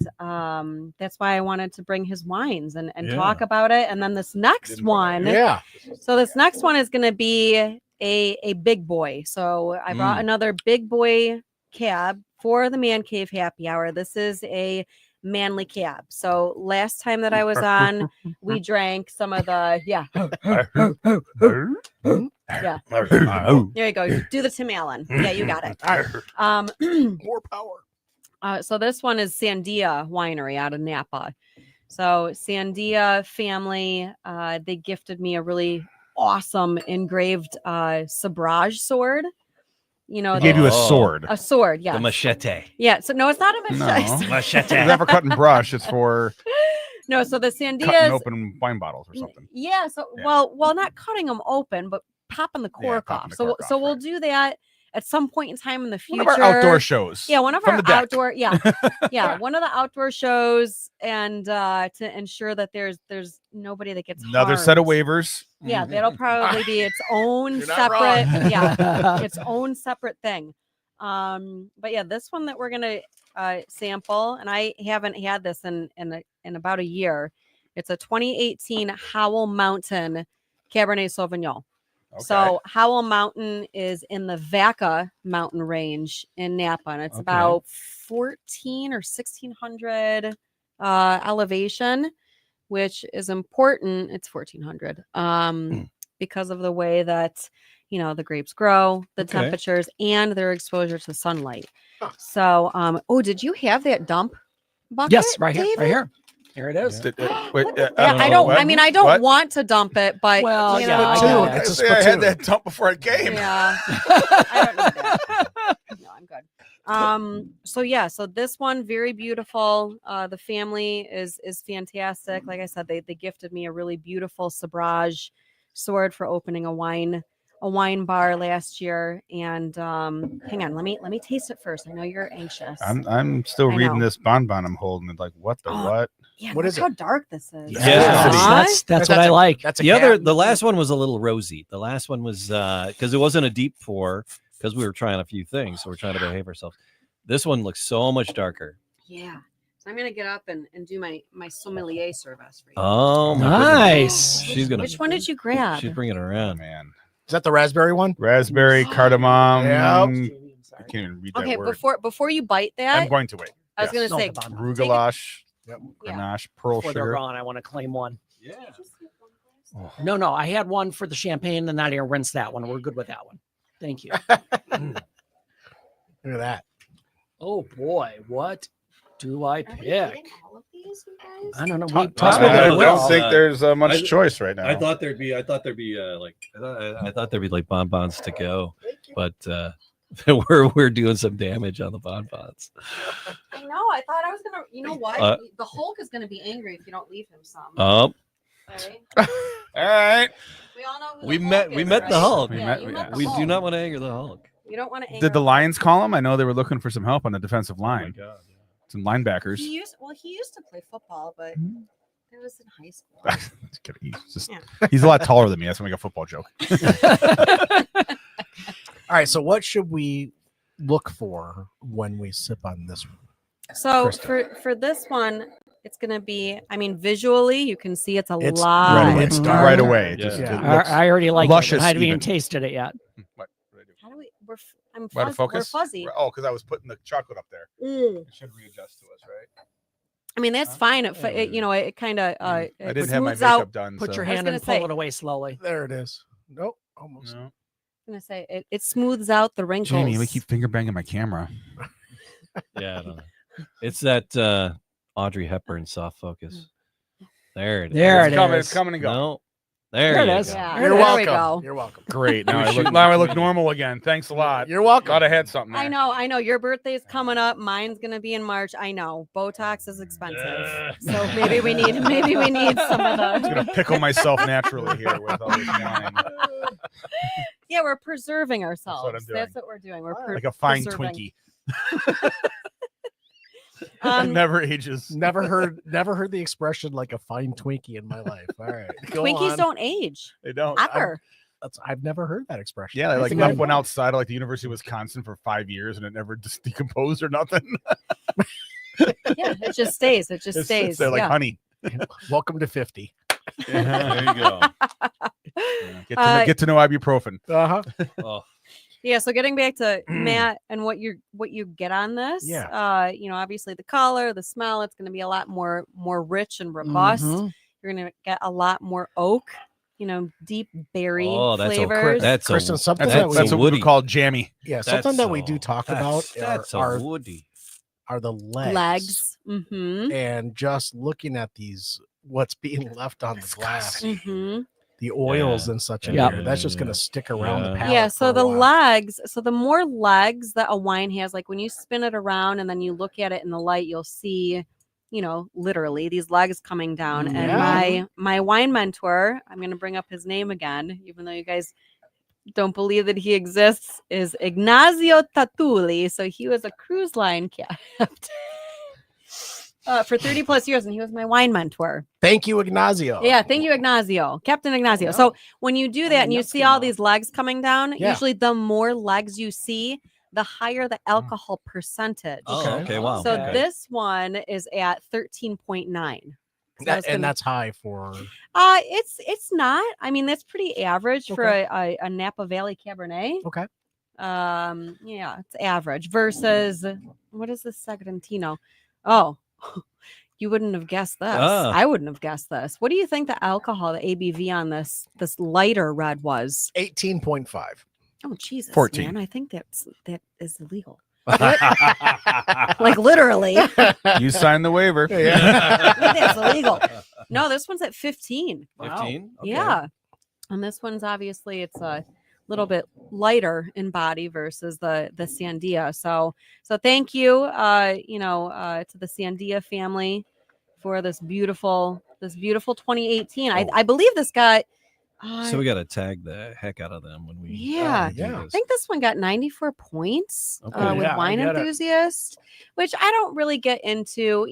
that's why I wanted to bring his wines and talk about it. And then this next one, Yeah. so this next one is going to be a big boy. So I brought another big boy cab for the Man Cave Happy Hour. This is a manly cab. So last time that I was on, we drank some of the There you go. Do the Tim Allen. Yeah, you got it. More power. So this one is Sandia Winery out of Napa. So Sandia family, they gifted me a really awesome engraved sabrage sword. He gave you a Oh. sword. A sword, yeah. The machete. Yeah, so no, it's not a machete. No. Machete. It's not for cutting brush. It's for No, so the cutting Sandias. open wine bottles or something. Yeah, so Yeah. well, not cutting them open, but popping the cork popping off. the So cork so off, we'll right. do that at some point in time in the future. One of our outdoor shows. Yeah, one of from our the deck. outdoor, one of the outdoor shows, and to ensure that there's nobody that gets Another set of harmed. waivers. Yeah, that'll probably be its own You're not separate, wrong. its own separate thing. But yeah, this one that we're gonna sample, and I haven't had this in about a year. It's a 2018 Howell Mountain Cabernet Sauvignon. Okay. So Howell Mountain is in the Vaca mountain range in Napa, and it's Okay. about 14 or 1600 elevation, which is important. It's 1400 because of the way that the grapes grow, the Okay. temperatures, and their exposure to sunlight. So, did you have that dump bucket? Yes, right here, David? right here. Here it is. Wait, Yeah, I don't. what? I mean, I don't What? want to dump it, but Well, you yeah, know, I Two. got it. It's a I had spittoon. that dump before I came. yeah, I don't need that. No, I'm good. So this one very beautiful. The family is fantastic. Like I said, they gifted me a really beautiful sabrage sword for opening a wine bar last year. And hang on, let me taste it first. I know you're anxious. I'm still I reading know. this bonbon I'm holding. And like, what the Oh, what? Yeah, What look is it? how dark this is. Yeah. That's what I like. That's a The other, cab. the last one was a little rosy. The last one was because it wasn't a deep pour, because we were trying a few things, so we're trying to behave ourselves. This one looks so much darker. Yeah. So I'm gonna get up and do my sommelier service for you. Oh my Nice. goodness. She's gonna. Which one did you grab? She's bringing it Oh, around. man. Is that the raspberry one? Raspberry, cardamom. Yeah. I can't even read that Okay, word. before you bite I'm that, going to wait. I was Yes. gonna say, No, the bonbon. Rugalash, yeah. Grenache, pearl Before they're sugar. gone, I want to claim one. Yeah. No, I had one for the champagne, and I didn't rinse that one. We're good with that one. Thank you. Look at that. Oh boy, what? do I Are we pick? eating all of these, you guys? I don't know. Talk- We talk talked about I it. about don't it. think there's much I- choice right now. I thought there'd be like bonbons to go, but we're doing some damage on the bonbons. I know. I thought I was gonna. You know what? The Hulk is gonna be angry if you don't leave him some. Oh, Okay? All right. We all know who we the met Hulk we is, met right? the Hulk. Yeah, met- you yeah. met the We do Hulk. not want to anger the Hulk. You don't want to anger. Did the him. Lions call him? I know they were looking for some help on the defensive line. Oh my God. Some linebackers. He used to play football, but it was in high school. Just kidding. Yeah. He's a lot taller than me. That's why I make a football joke. All right. So what should we look for when we sip on this one? So Krista. for this one, it's gonna be. I mean, visually, you can see it's a It's lot. Right away. it's darker. Right away. It Yeah. just, Yeah. it looks, I already like it. luscious I haven't even even. tasted it yet. what did I do? How do we? I'm Out fuzzy. of focus? We're fuzzy. Oh, because I was putting the chocolate up there. Mm. It should readjust to us, right? I mean, that's fine. It kind of I didn't have my smooths makeup out. done. Put so. your I was hand gonna and pull say- it away slowly. There it is. Nope. Almost. No. I'm gonna say it smooths out the wrinkles. Jamie, we keep finger banging my camera. Yeah, I don't know. It's that Audrey Hepburn soft focus. There it is. There It's it coming. is. It's coming and going. No, There there it you is. go. Yeah. You're there welcome. we go. You're welcome. Great. Now We I look. shouldn't- Now I look normal again. Thanks a lot. You're welcome. Thought I had something. There. I know. Your birthday's coming up. Mine's gonna be in March. I know. Botox is expensive, so maybe we need some of I'm the. gonna pickle myself naturally here with all this wine, Yeah, we're preserving ourselves. what I'm doing. That's what we're doing. We're like a fine preserving. Twinkie. Never ages. Never heard the expression like a fine Twinkie in my life. All right. Go Twinkies on. don't age They don't. ever. I've never heard that expression. Yeah, they That's like a left good one one. outside of like the University of Wisconsin for 5 years and it never just decomposed or nothing. Yeah, it just stays. It just It stays. sits there like yeah. honey. Welcome to 50. There you go. Get to know ibuprofen. Uh-huh. Oh, Yeah, so getting back to Matt and what you get on this, Yeah. Obviously the color, the smell, it's going to be a lot more rich and robust. Mhm. You're going to get a lot more oak, deep berry oh, that's flavors. that's Kristen, something That's, that we that's what we woody. would call jammy. yeah, something that we do so- talk that's- about That's are so woody. the legs. legs. Mm-hmm. And just looking at these, what's being left on the glass, Mm-hmm. the oils Yeah. and such in Yeah. there, that's just going to stick around the Yeah. palate. Yeah, so for a the while. legs, so the more legs that a wine has, like when you spin it around and then you look at it in the light, you'll see, literally these legs coming down. And Yeah. my wine mentor, I'm going to bring up his name again, even though you guys don't believe that he exists, is Ignazio Tatuli. So he was a cruise line captain for 30 plus years, and he was my wine mentor. Thank you, Ignazio. Yeah, thank you, Ignazio, Captain Ignazio. So when you do that and you nuts see came all out. these legs coming down, Yeah. usually the more legs you see, the higher the alcohol percentage. Oh, okay. Wow. So Okay. this one is at 13.9. So That- it's and gonna- that's high for it's not. I mean, that's pretty average for Okay. a Napa Valley Cabernet. okay. Yeah, it's average versus what is this Sagrantino? Oh, you wouldn't have guessed this. Ah. I wouldn't have guessed this. What do you think the alcohol, the ABV on this lighter red was? 18.5. Oh, Jesus, 14. man, I think that is illegal. Like literally, You signed the waiver. that's illegal. No, this one's at 15. 15? Okay. Yeah. And this one's obviously it's a little bit lighter in body versus the Sandia. So thank you to the Sandia family for this beautiful 2018. I believe this got So we got to tag the heck out of them when we. Yeah. do Yeah. I this. think this one got 94 points Okay. with Yeah, I Wine get it. Enthusiast, which I don't really get into,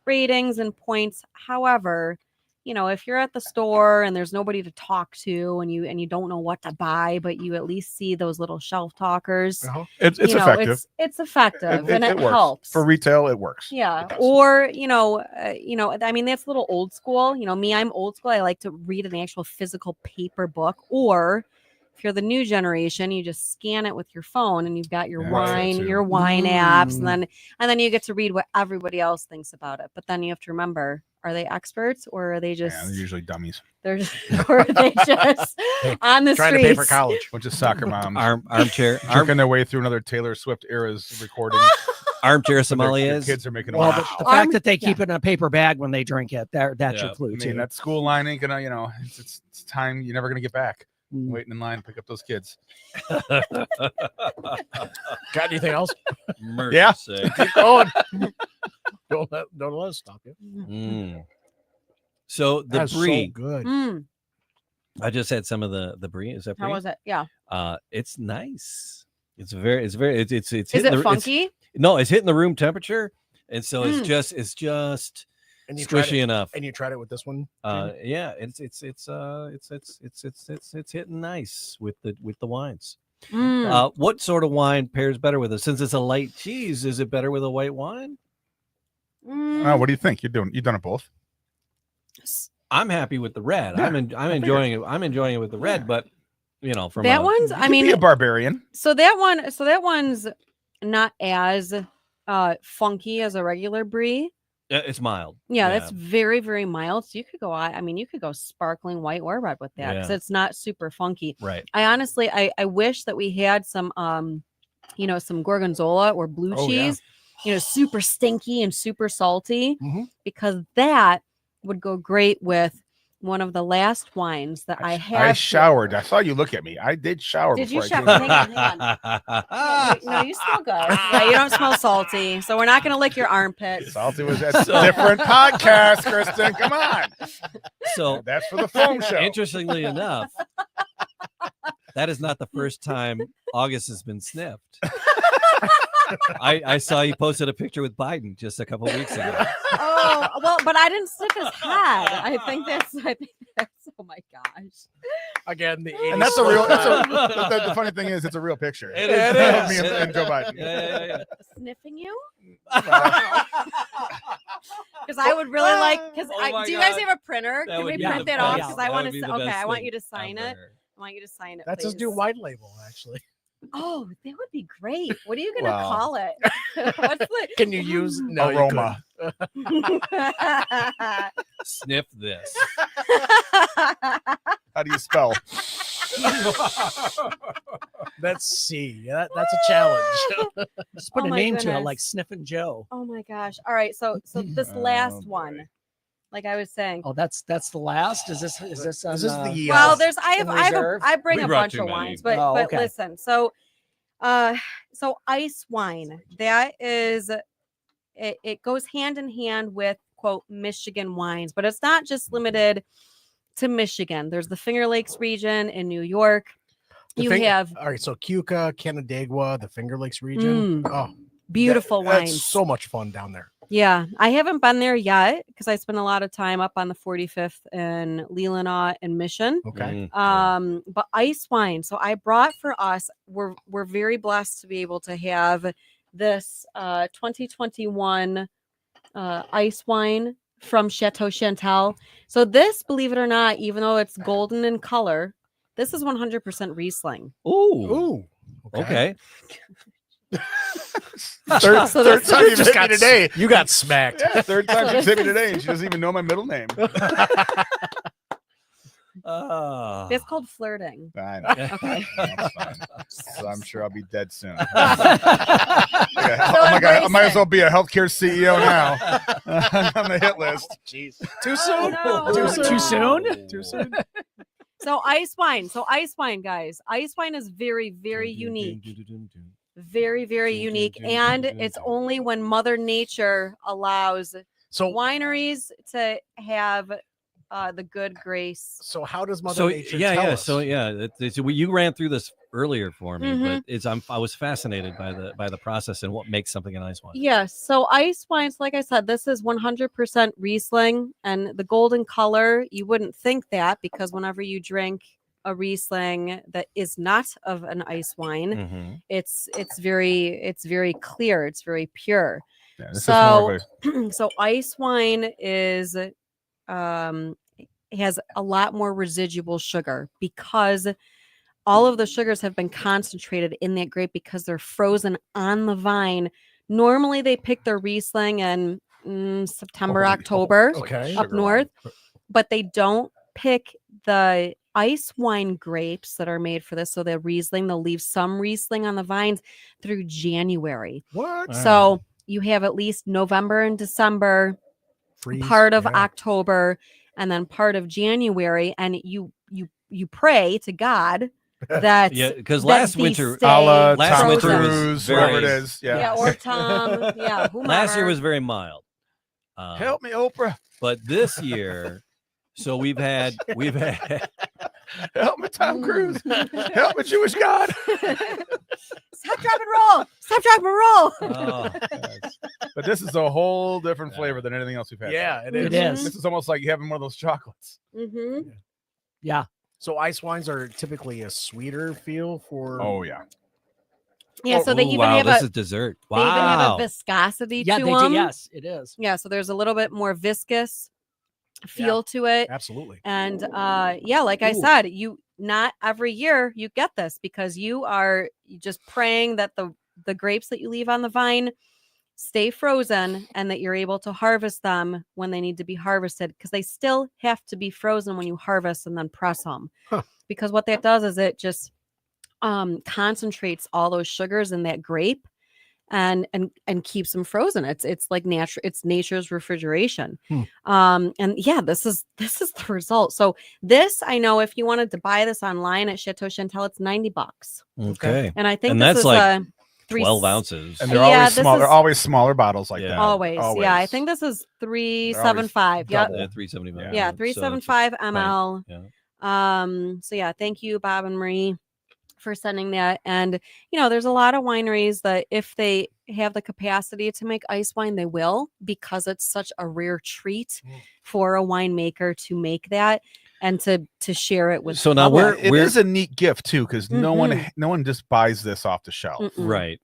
ratings and points. However, if you're at the store and there's nobody to talk to and you don't know what to buy, but you at least see those little shelf talkers, Uh-huh. It's effective. It's effective and it works. helps. For retail. It works. Yeah. It does. Or, I mean, that's a little old school. Me, I'm old school. I like to read an actual physical paper book. Or if you're the new generation, you just scan it with your phone and you've got your Yeah, wine, too. your wine apps, Mm. and then you get to read what everybody else thinks about it. But then you have to remember, are they experts or are they Yeah, just they're usually dummies. they're just, or are they just on the Trying to streets? pay for college. Bunch of soccer moms Armchair. jerking their way through another Taylor Swift era's recording. Armchair Their sommeliers. kids are making. Well, Wow. the fact that they keep it in a paper bag when they drink it, that's Yeah. your clue I too. mean, that school line ain't gonna, it's time you're never gonna get back. Mm. Waiting in line to pick up those kids. Got anything else? Mercy Yeah. sake. Keep going. don't let us stop you. Mm. So the That's brie, so good. Mm, I just had some of the brie. Is that brie? how was it? Yeah. It's nice. It's it's Is hitting it the, funky? no, it's hitting the room temperature, and so Mm. it's just And you tried squishy it, enough. and you tried it with this one. Jamie? Yeah, it's hitting nice with the wines. Mm. What sort of wine pairs better with it? Since it's a light cheese, is it better with a white wine? Mm. What do you think? You've done it both. I'm happy with the red. Yeah, I'm enjoying it. I'm enjoying it with the red, Yeah. but from That a, one's, You I could be mean, a barbarian. so that one's not as funky as a regular brie. it's mild. Yeah, that's very, very mild. So you could go, I mean, you could go sparkling white or red with that because Yeah. it's not super funky. Right. I honestly, I wish that we had some, some gorgonzola or blue Oh, yeah. cheese, super stinky and super salty, Mhm. because that would go great with one of the last wines that I have. I here. showered. I saw you look at me. I did shower. Did you before I shower? came Hang here. on, No, you smell good. Yeah, you don't smell salty, so we're not gonna lick your armpits. Salty was that's a different podcast, Kristen. Come on. So That's for the foam show. interestingly enough, that is not the first time August has been sniffed. I saw you posted a picture with Biden just a couple weeks ago. Oh well, but I didn't sniff his head. I think that's. Oh my gosh. Again, the And that's a real. The funny thing is, it's a real picture. It Of is. me and Joe Biden. Yeah. Sniffing you? Uh, Because I would really like. Because Oh my do you guys God. have a printer? That Can would we be print the that off? best. Because I That want would be to. the Okay, best I want thing you to sign it. ever. I want you to sign it. That's his new please. wine label, actually. Oh, that would be great. What are you gonna Wow. call it? What's the Can you use no, you Aroma. Sniff this. How do you spell? That's C. Yeah, that's a challenge. Just put Oh a my name to it, goodness. like Sniffin' Joe. Oh my gosh. All right. So this last boy. one, like I was saying. Oh, that's the last. Is this on, Is this the Well, there's I in have reserve? I bring We a brought bunch too of many. wines, but Oh, but okay. listen. So ice wine, that is it goes hand in hand with quote Michigan wines, but it's not just limited to Michigan. There's the Finger Lakes region in New York. You have all right. So Keuka, Canandaigua, the Finger Lakes region. Oh, beautiful that's wines. so much fun down there. Yeah, I haven't been there yet because I spent a lot of time up on the 45th in Leelanau and Mission. Okay. But ice wine. So I brought for us. We're very blessed to be able to have this 2021 ice wine from Chateau Chantal. So this, believe it or not, even though it's golden in color, this is 100% Riesling. Ooh. Ooh. Okay. Third So time this- you You just hit me got today. You got smacked. Yeah, third time So she's hit me this today, and she doesn't even know my middle name. It's called flirting. I know. Okay. That's fine. So I'm sure I'll be dead soon. So I might embrace as well be a healthcare CEO now. On the hit list. Jeez. Too soon. no. Too soon? Too soon. So ice wine. So ice wine, guys. Ice wine is very, very unique. Very, very unique. And it's only when Mother Nature allows So wineries to have the good grace. so how does Mother So Nature yeah, tell yeah. us? So yeah, you ran through this earlier for me, Mhm. but I was fascinated by the process and what makes something an ice wine. Yes. So ice wines, like I said, this is 100% Riesling, and the golden color, you wouldn't think that because whenever you drink a Riesling that is not of an ice wine, Mhm. it's very clear, it's very pure. Yeah, this is So- more of So ice wine is has a lot more residual sugar because all of the sugars have been concentrated in that grape because they're frozen on the vine. Normally they pick their Riesling in September, Holy- October Okay. up sugar north, line. but they don't pick the ice wine grapes that are made for this. So the Riesling, they'll leave some Riesling on the vines through January. What? So you have at least November and December, Freeze, part of yeah. October, and then part of January, and you pray to God that Yeah, because that last they winter, stay A la Last Tom winter was Cruise, very- whoever it is. yeah, or Tom, yeah, whomever. last year was very mild. Help me, Oprah. But this year, so we've had Help me, Tom Cruise. Help me, Jewish God. Stop, drop, and roll. Stop, drop, and roll. oh, But this is a whole different flavor than anything else we've had. Yeah, it It is. is. This is almost like you having one of those chocolates. Mm-hmm. Yeah. So ice wines are typically a sweeter feel for. Oh, yeah. Yeah, so they Ooh, even wow, have this a is dessert. they even have Wow. a viscosity Yeah, to they do. them. Yes, it is. Yeah, so there's a little bit more viscous feel to it. Absolutely. And yeah, like I Ooh. said, you not every year you get this because you are just praying that the grapes that you leave on the vine stay frozen and that you're able to harvest them when they need to be harvested, because they still have to be frozen when you harvest and then press them. Huh. Because what that does is it just concentrates all those sugars in that grape and keeps them frozen. It's like nature's refrigeration. And yeah, this is the result. So this, I know if you wanted to buy this online at Chateau Chantel, it's $90. Okay. And I think And this that's is like a 12 ounces. And they're Yeah, always this small. They're is- always smaller bottles like Yeah. that. always. Yeah, I think this is 375. Yep. double. Yeah, 375. Yeah, So 375 ml. Yeah. So yeah, thank you, Bob and Marie, for sending that. And there's a lot of wineries that if they have the capacity to make ice wine, they will, because it's such a rare treat for a winemaker to make that and to share it with. So now public. It is a neat gift too, because no Mhm. one just buys this off the shelf. Mm-mm. Right.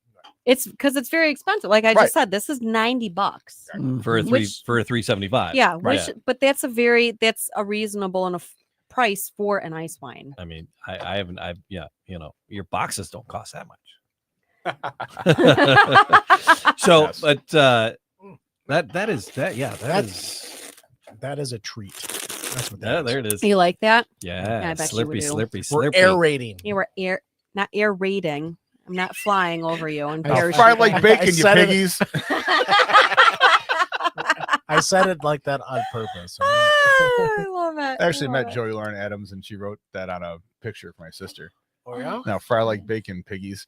It's because it's very expensive. Like I Right. just said, this is $90. For a Which- 375. Yeah, Right. but that's a reasonable enough price for an ice wine. I mean, I haven't your boxes don't cost that much. So, Yes. but that is That is a treat. That's what yeah, that is. there it is. You like that? Yeah, I bet you would slurpy, do. We're slurpy. aerating. You were not air raiding. I'm not flying over you and I Oh, fry like I bacon, you said it- piggies. I said it like that on purpose. I love it. I actually met love it. Joey Lauren Adams, and she wrote that on a picture for my sister. Oh yeah. Now, fry like bacon, piggies.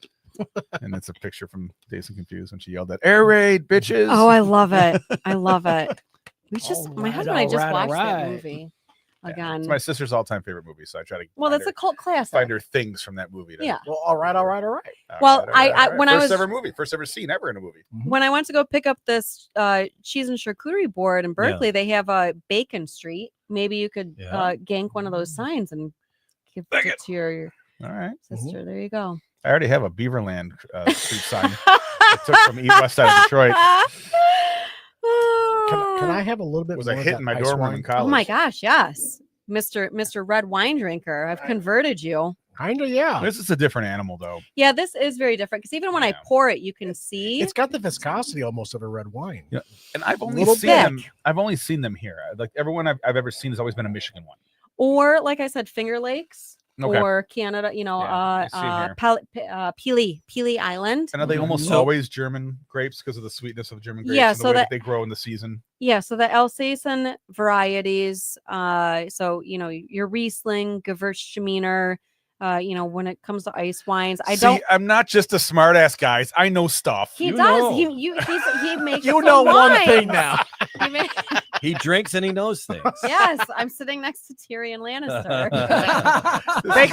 And it's a picture from Dazed and Confused when she yelled that air raid, bitches. Oh, I love it. I love it. We just my Alright, husband and I just alright, watched that alright. movie Yeah, again. it's my sister's all-time favorite movie, so I try to Well, find that's her, a cult classic. find her things from that movie. Yeah. Well, all right. All Well, right. when I first was- ever movie, first ever scene ever in a movie. When I went to go pick up this cheese and charcuterie board in Berkeley, they have a Bacon Street. Maybe you could Yeah. gank one of those signs and give it to your All right. sister. There you go. I already have a Beaverland street sign I took from the west side of Detroit. Can I have a little bit? It was more a of hit that in my ice dorm room wine? in college. Oh my gosh, yes. Mr. Red Wine Drinker. I've converted you. Kinda, yeah. This is a different animal, though. Yeah, this is very different because even when I Yeah. pour it, you can see. It's got the viscosity almost of a red wine. Yeah. And I've only Little seen thick. them. I've only seen them here. Like everyone I've ever seen has always been a Michigan one. Or like I said, Finger Lakes Okay. or Canada, Yeah, I see Peely Island. And are they almost So- always German grapes because of the sweetness of the German grapes Yeah, and the so way that that- they grow in the season? Yeah, so the Alsatian varieties, so your Riesling, Gewürztraminer, when it comes to ice wines, I'm not just a smart ass, guys. I know stuff. He You does. know. He makes. You some know one thing wines. now. He ma- He drinks and he knows things. yes, I'm sitting next to Tyrion Lannister.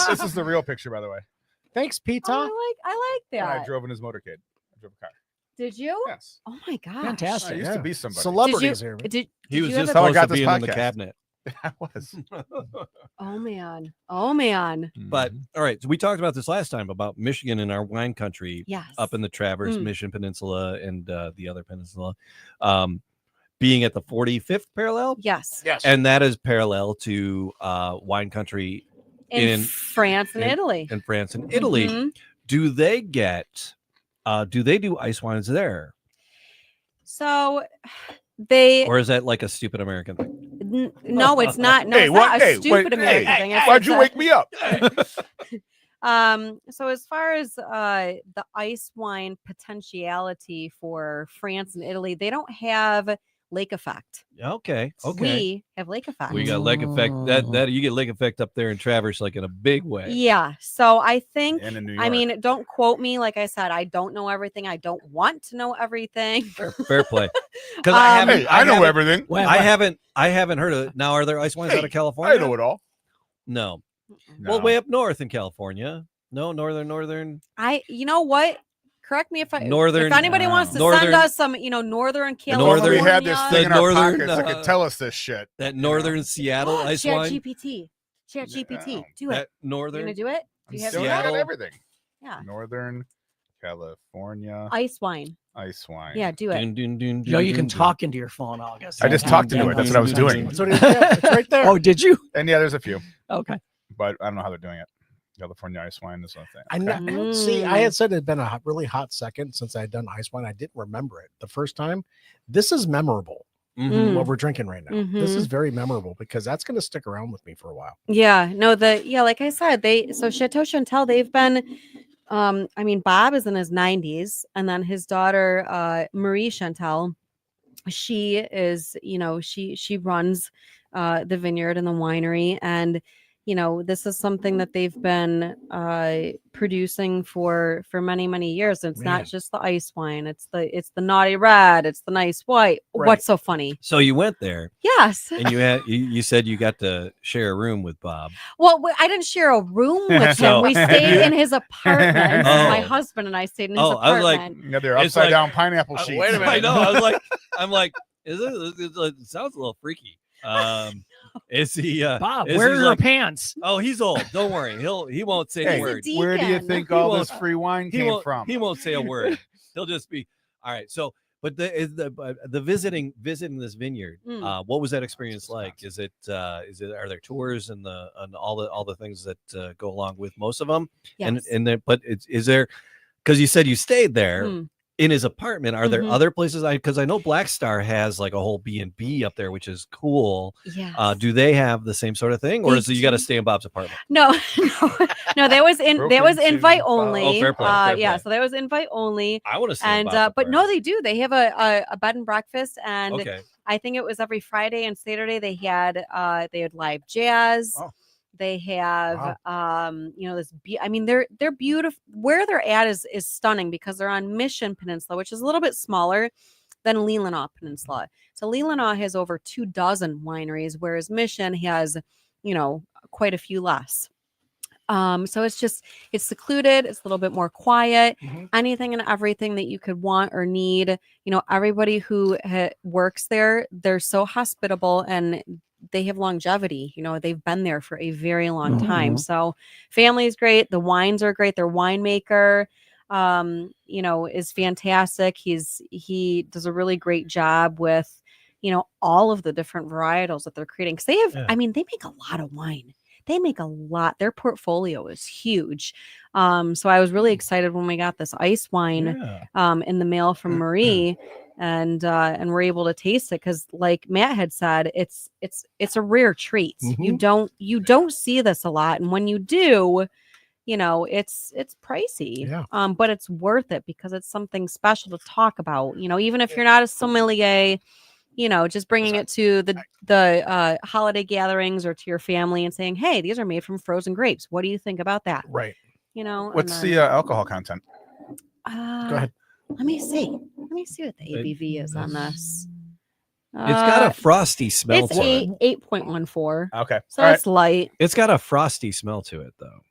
This is the real picture, by the way. Thanks, Pita. I like When I that. drove in his motorcade. I drove a car. Did you? Yes. Oh my gosh. Fantastic. I used to be somebody. Celebrities here. Did He was you have just a- how I supposed got to this be in the podcast. cabinet. I was. Oh man. Oh man. But all right, so we talked about this last time about Michigan and our wine country Yes. up in the Traverse Mm. Mission Peninsula and the other peninsula, being at the 45th parallel, Yes. Yes. and that is parallel to wine country In in- France and in- Italy. in France and Italy. Mhm. Do they get? Do they do ice wines there, So they or is that like a stupid American thing? no, it's not. No, Hey, it's what? not a Hey, stupid wait, American hey, thing. It's- Why'd it's you a- wake me up? So as far as the ice wine potentiality for France and Italy, they don't have lake effect. Okay. We have lake effect. We got lake effect. That you get lake effect up there in Traverse, like in a big way. Yeah. So I think, And in New I York. mean, don't quote me. Like I said, I don't know everything. I don't want to know everything. Fair play. Because Hey, I know everything. I haven't heard of it. Now, are there ice wines out of California? I know it all. No. No. Well, way up north in California. No, northern. You know what? Correct me if Northern- if anybody wants to northern- send us some, northern If California. only we had this thing in our northern, pockets that could tell us this shit. That northern Seattle ice Chat wine. GPT. Chat GPT. No. Do it. That You're northern. gonna do it? Do you have Still it? Seattle? got everything. Yeah. Northern California Ice wine. ice wine. Yeah, do it. You can talk into your phone, August. I just talked into it. That's what I was doing. That's what it's right there. Oh, did you? And yeah, there's a few, Okay. but I don't know how they're doing it. California ice wine is something. See, I had said it had been a really hot second since I had done ice wine. I didn't remember it the first time. This is memorable. Mm. What we're drinking right now. This Mhm. is very memorable because that's going to stick around with me for a while. Yeah, no, like I said, Chateau Chantel, they've been I mean, Bob is in his 90s, and then his daughter, Marie Chantel, she is, she runs the vineyard and the winery, and this is something that they've been producing for many years. And it's Man. not just the ice wine, it's the naughty red, it's the nice white. Right. What's so funny? So you went there, Yes. and you said you got to share a room with Bob. Well, I didn't share a room with So- him. We stayed in his apartment. Oh. My husband and I stayed in his Oh, I was like, apartment. Yeah, they're It's upside like- down pineapple sheets. Wait a minute. I know. I'm like, it sounds a little freaky. Is he? Bob, is where he are your like- pants? Oh, he's old. Don't worry. He won't say Hey, a word. Where do you Deacon. think He all won't- this free wine He came won't. from? He won't say a word. He'll just be all right. So, but the visiting this vineyard. Mm. What was that experience like? Is it? Are there tours and all the things that go along with most of them? Yes. But is there? Because you said you stayed there. Mm. In his apartment, are there Mhm. other places? Because I know Black Star has like a whole B&B up there, which is cool. Yes. Do they have the same sort of thing, or They is it you got to do. stay in Bob's apartment? No, no, that was Broken invite to- only. Oh, fair play, fair Yeah, play. so that was invite only. I want to stay. in And Bob's but no, apartment. they do. They have a bed and breakfast, and Okay. I think it was every Friday and Saturday they had live jazz. Oh. They have I mean, they're beautiful. Where they're at is stunning because they're on Mission Peninsula, which is a little bit smaller than Leelanau Peninsula. So Leelanau has over 24 wineries, whereas Mission has, quite a few less. So it's secluded. It's a little bit more quiet. Mhm. Anything and everything that you could want or need. Everybody who works there, they're so hospitable and they have longevity. They've been there for a very long time. Mhm. So family is great. The wines are great. Their winemaker, is fantastic. He does a really great job with, all of the different varietals that they're creating. Cause they have, Yeah. I mean, they make a lot of wine. They make a lot. Their portfolio is huge. So I was really excited when we got this ice wine Yeah. in the mail from Marie, and we're able to taste it because, like Matt had said, it's a rare treat. You don't see this a lot, and when you do, it's pricey. Yeah. But it's worth it because it's something special to talk about. Even if you're not a sommelier. Just bringing it to the holiday gatherings or to your family and saying, "Hey, these are made from frozen grapes. What do you think about that?" Right. and What's then, the alcohol content? Go ahead. Let me see what the ABV is on this. It's got a frosty smell It's to it. 8.14, Okay. so All it's light, It's got a frosty smell to it, though.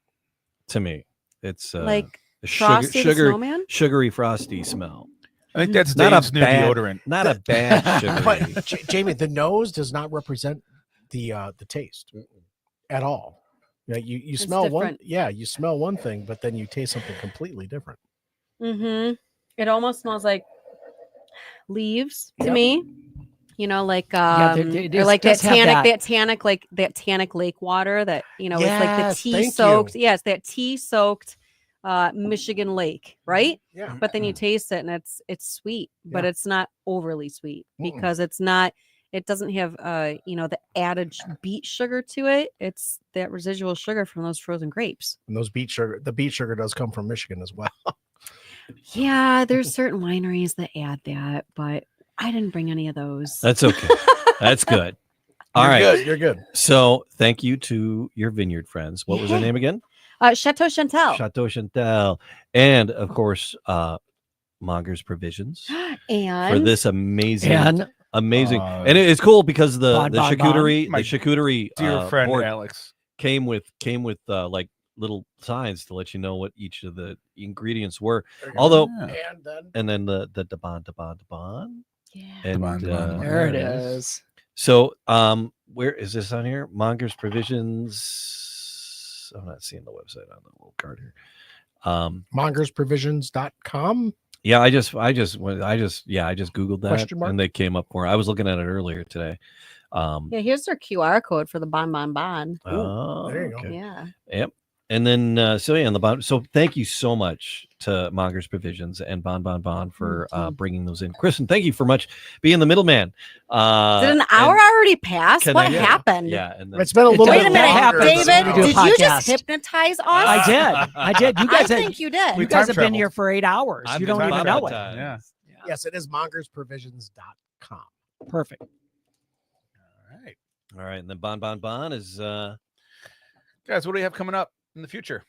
To me, it's like a Frosty the Snowman. sugary frosty smell. I think that's Not a Dave's new bad- deodorant. Not a bad sugary. But Jamie, the nose does not represent the taste at all. You It's smell one, different. yeah, you smell one thing, but then you taste something completely different. Mm-hmm. It almost smells like leaves to Yep. me. Like it or like does have that tannic lake water that it's like the Yes, tea thank soaked. you. Yeah, it's that tea soaked Michigan lake, right? Yeah. But then you taste it and it's sweet, but Yeah. it's not overly sweet Mm-mm. because it's not it doesn't have the added beet sugar to it. It's that residual sugar from those frozen grapes. And the beet sugar does come from Michigan as well. Yeah, there's certain wineries that add that, but I didn't bring any of those. That's okay. That's good. All right. Good. You're good. So thank you to your vineyard friends. What was their name again? Chateau Chantel. Chateau Chantel. And of course, Monger's Provisions And for this amazing, And and it's cool because the Bon, bon, charcuterie, My the charcuterie Dear friend board Alex. came with like little signs to let you know what each of the ingredients were. Although, Yeah. And then and then the bon. yeah. And there it is. So, where is this on here? Monger's Provisions. I'm not seeing the website on the little card here. mongersprovisions.com. Yeah, I just Googled that Question mark? and they came up for it. I was looking at it earlier today. Yeah, here's their QR code for the Bon. Oh, there you go. okay. Yeah. Yep. And then, so the bond. So thank you so much to Monger's Provisions and Bon for bringing those in. Kristen, thank you for much being the middleman. Did an hour already pass? What happened? Yeah. And then, It's been a little Wait bit a minute, longer than David. we do a Did you podcast. just hypnotize us? I did. You I guys, think you did. you We guys time have been here traveled. for 8 hours. I've You been don't even know it. traumatized. Yeah. Yes, it is mongersprovisions.com. Perfect. All right. All right. And then Bon is Guys, what do you have coming up in the future?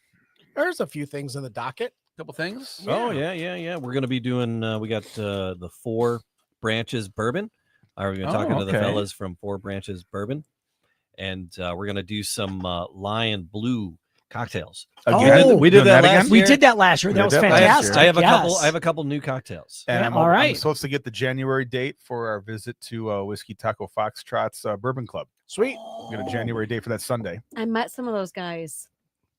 There's a few things in the docket. Couple things. Oh yeah. We're gonna be doing. We got the 4 Branches Bourbon. We're gonna talking to the okay. fellas from 4 Branches Bourbon, and we're gonna do some Lion Blue cocktails. Again? we did Doing that last again? We year. did that last year. We That did was that last fantastic. year. I have a couple. Yes. I have a couple new cocktails. And Yeah, I'm, all I'm right. supposed to get the January date for our visit to Whiskey Taco Foxtrot's Bourbon Club. Sweet. We got a January date for that Sunday. I met some of those guys.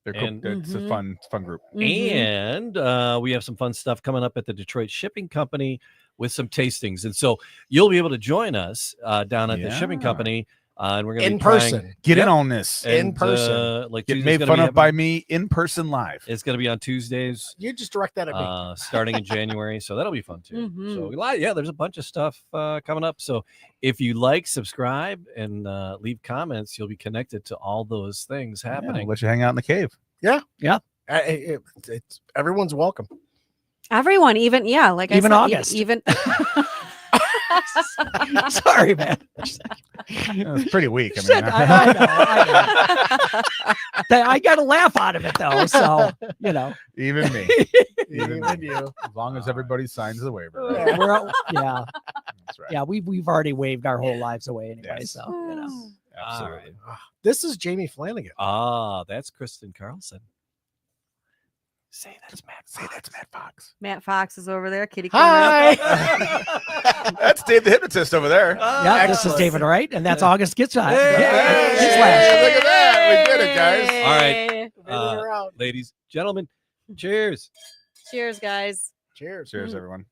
They're cool. And- It's a Mhm. fun group. Mhm. And we have some fun stuff coming up at the Detroit Shipping Company with some tastings, and so you'll be able to join us down at the shipping Yeah. company, and we're going to In be trying- person. Get Yep. in on this. In person. Like Get Tuesday's made gonna fun be of by happening- me in person live. It's going to be on Tuesdays. You just direct that at me. Starting in January, so that'll be fun too. Mhm. So there's a bunch of stuff coming up. So if you like, subscribe, and leave comments, you'll be connected to all those things Yeah, happening. let you hang out in the cave. It's everyone's welcome. Everyone, even like Even I said, August. even Sorry, man. It's pretty weak. I Shit, mean, I know. I got a laugh out of it though. So even me. Even you. As long as everybody signs the waiver. Yeah. yeah, That's right. yeah. We've already waved our whole lives away anyway. Yes. So Absolutely. This is Jamie Flanagan. That's Kristen Carlson. Say that's Matt. Say that's Matt Fox. Matt Fox is over there, kitty corner. Hi. That's Dave the Hypnotist over there. yeah, this is Excellent. David Wright, and that's August Gitshot. Hey. She's last. Look at that. We did it, guys. All right. Hey. Moving around. Ladies, gentlemen, cheers. Cheers, guys. Cheers. Cheers, everyone.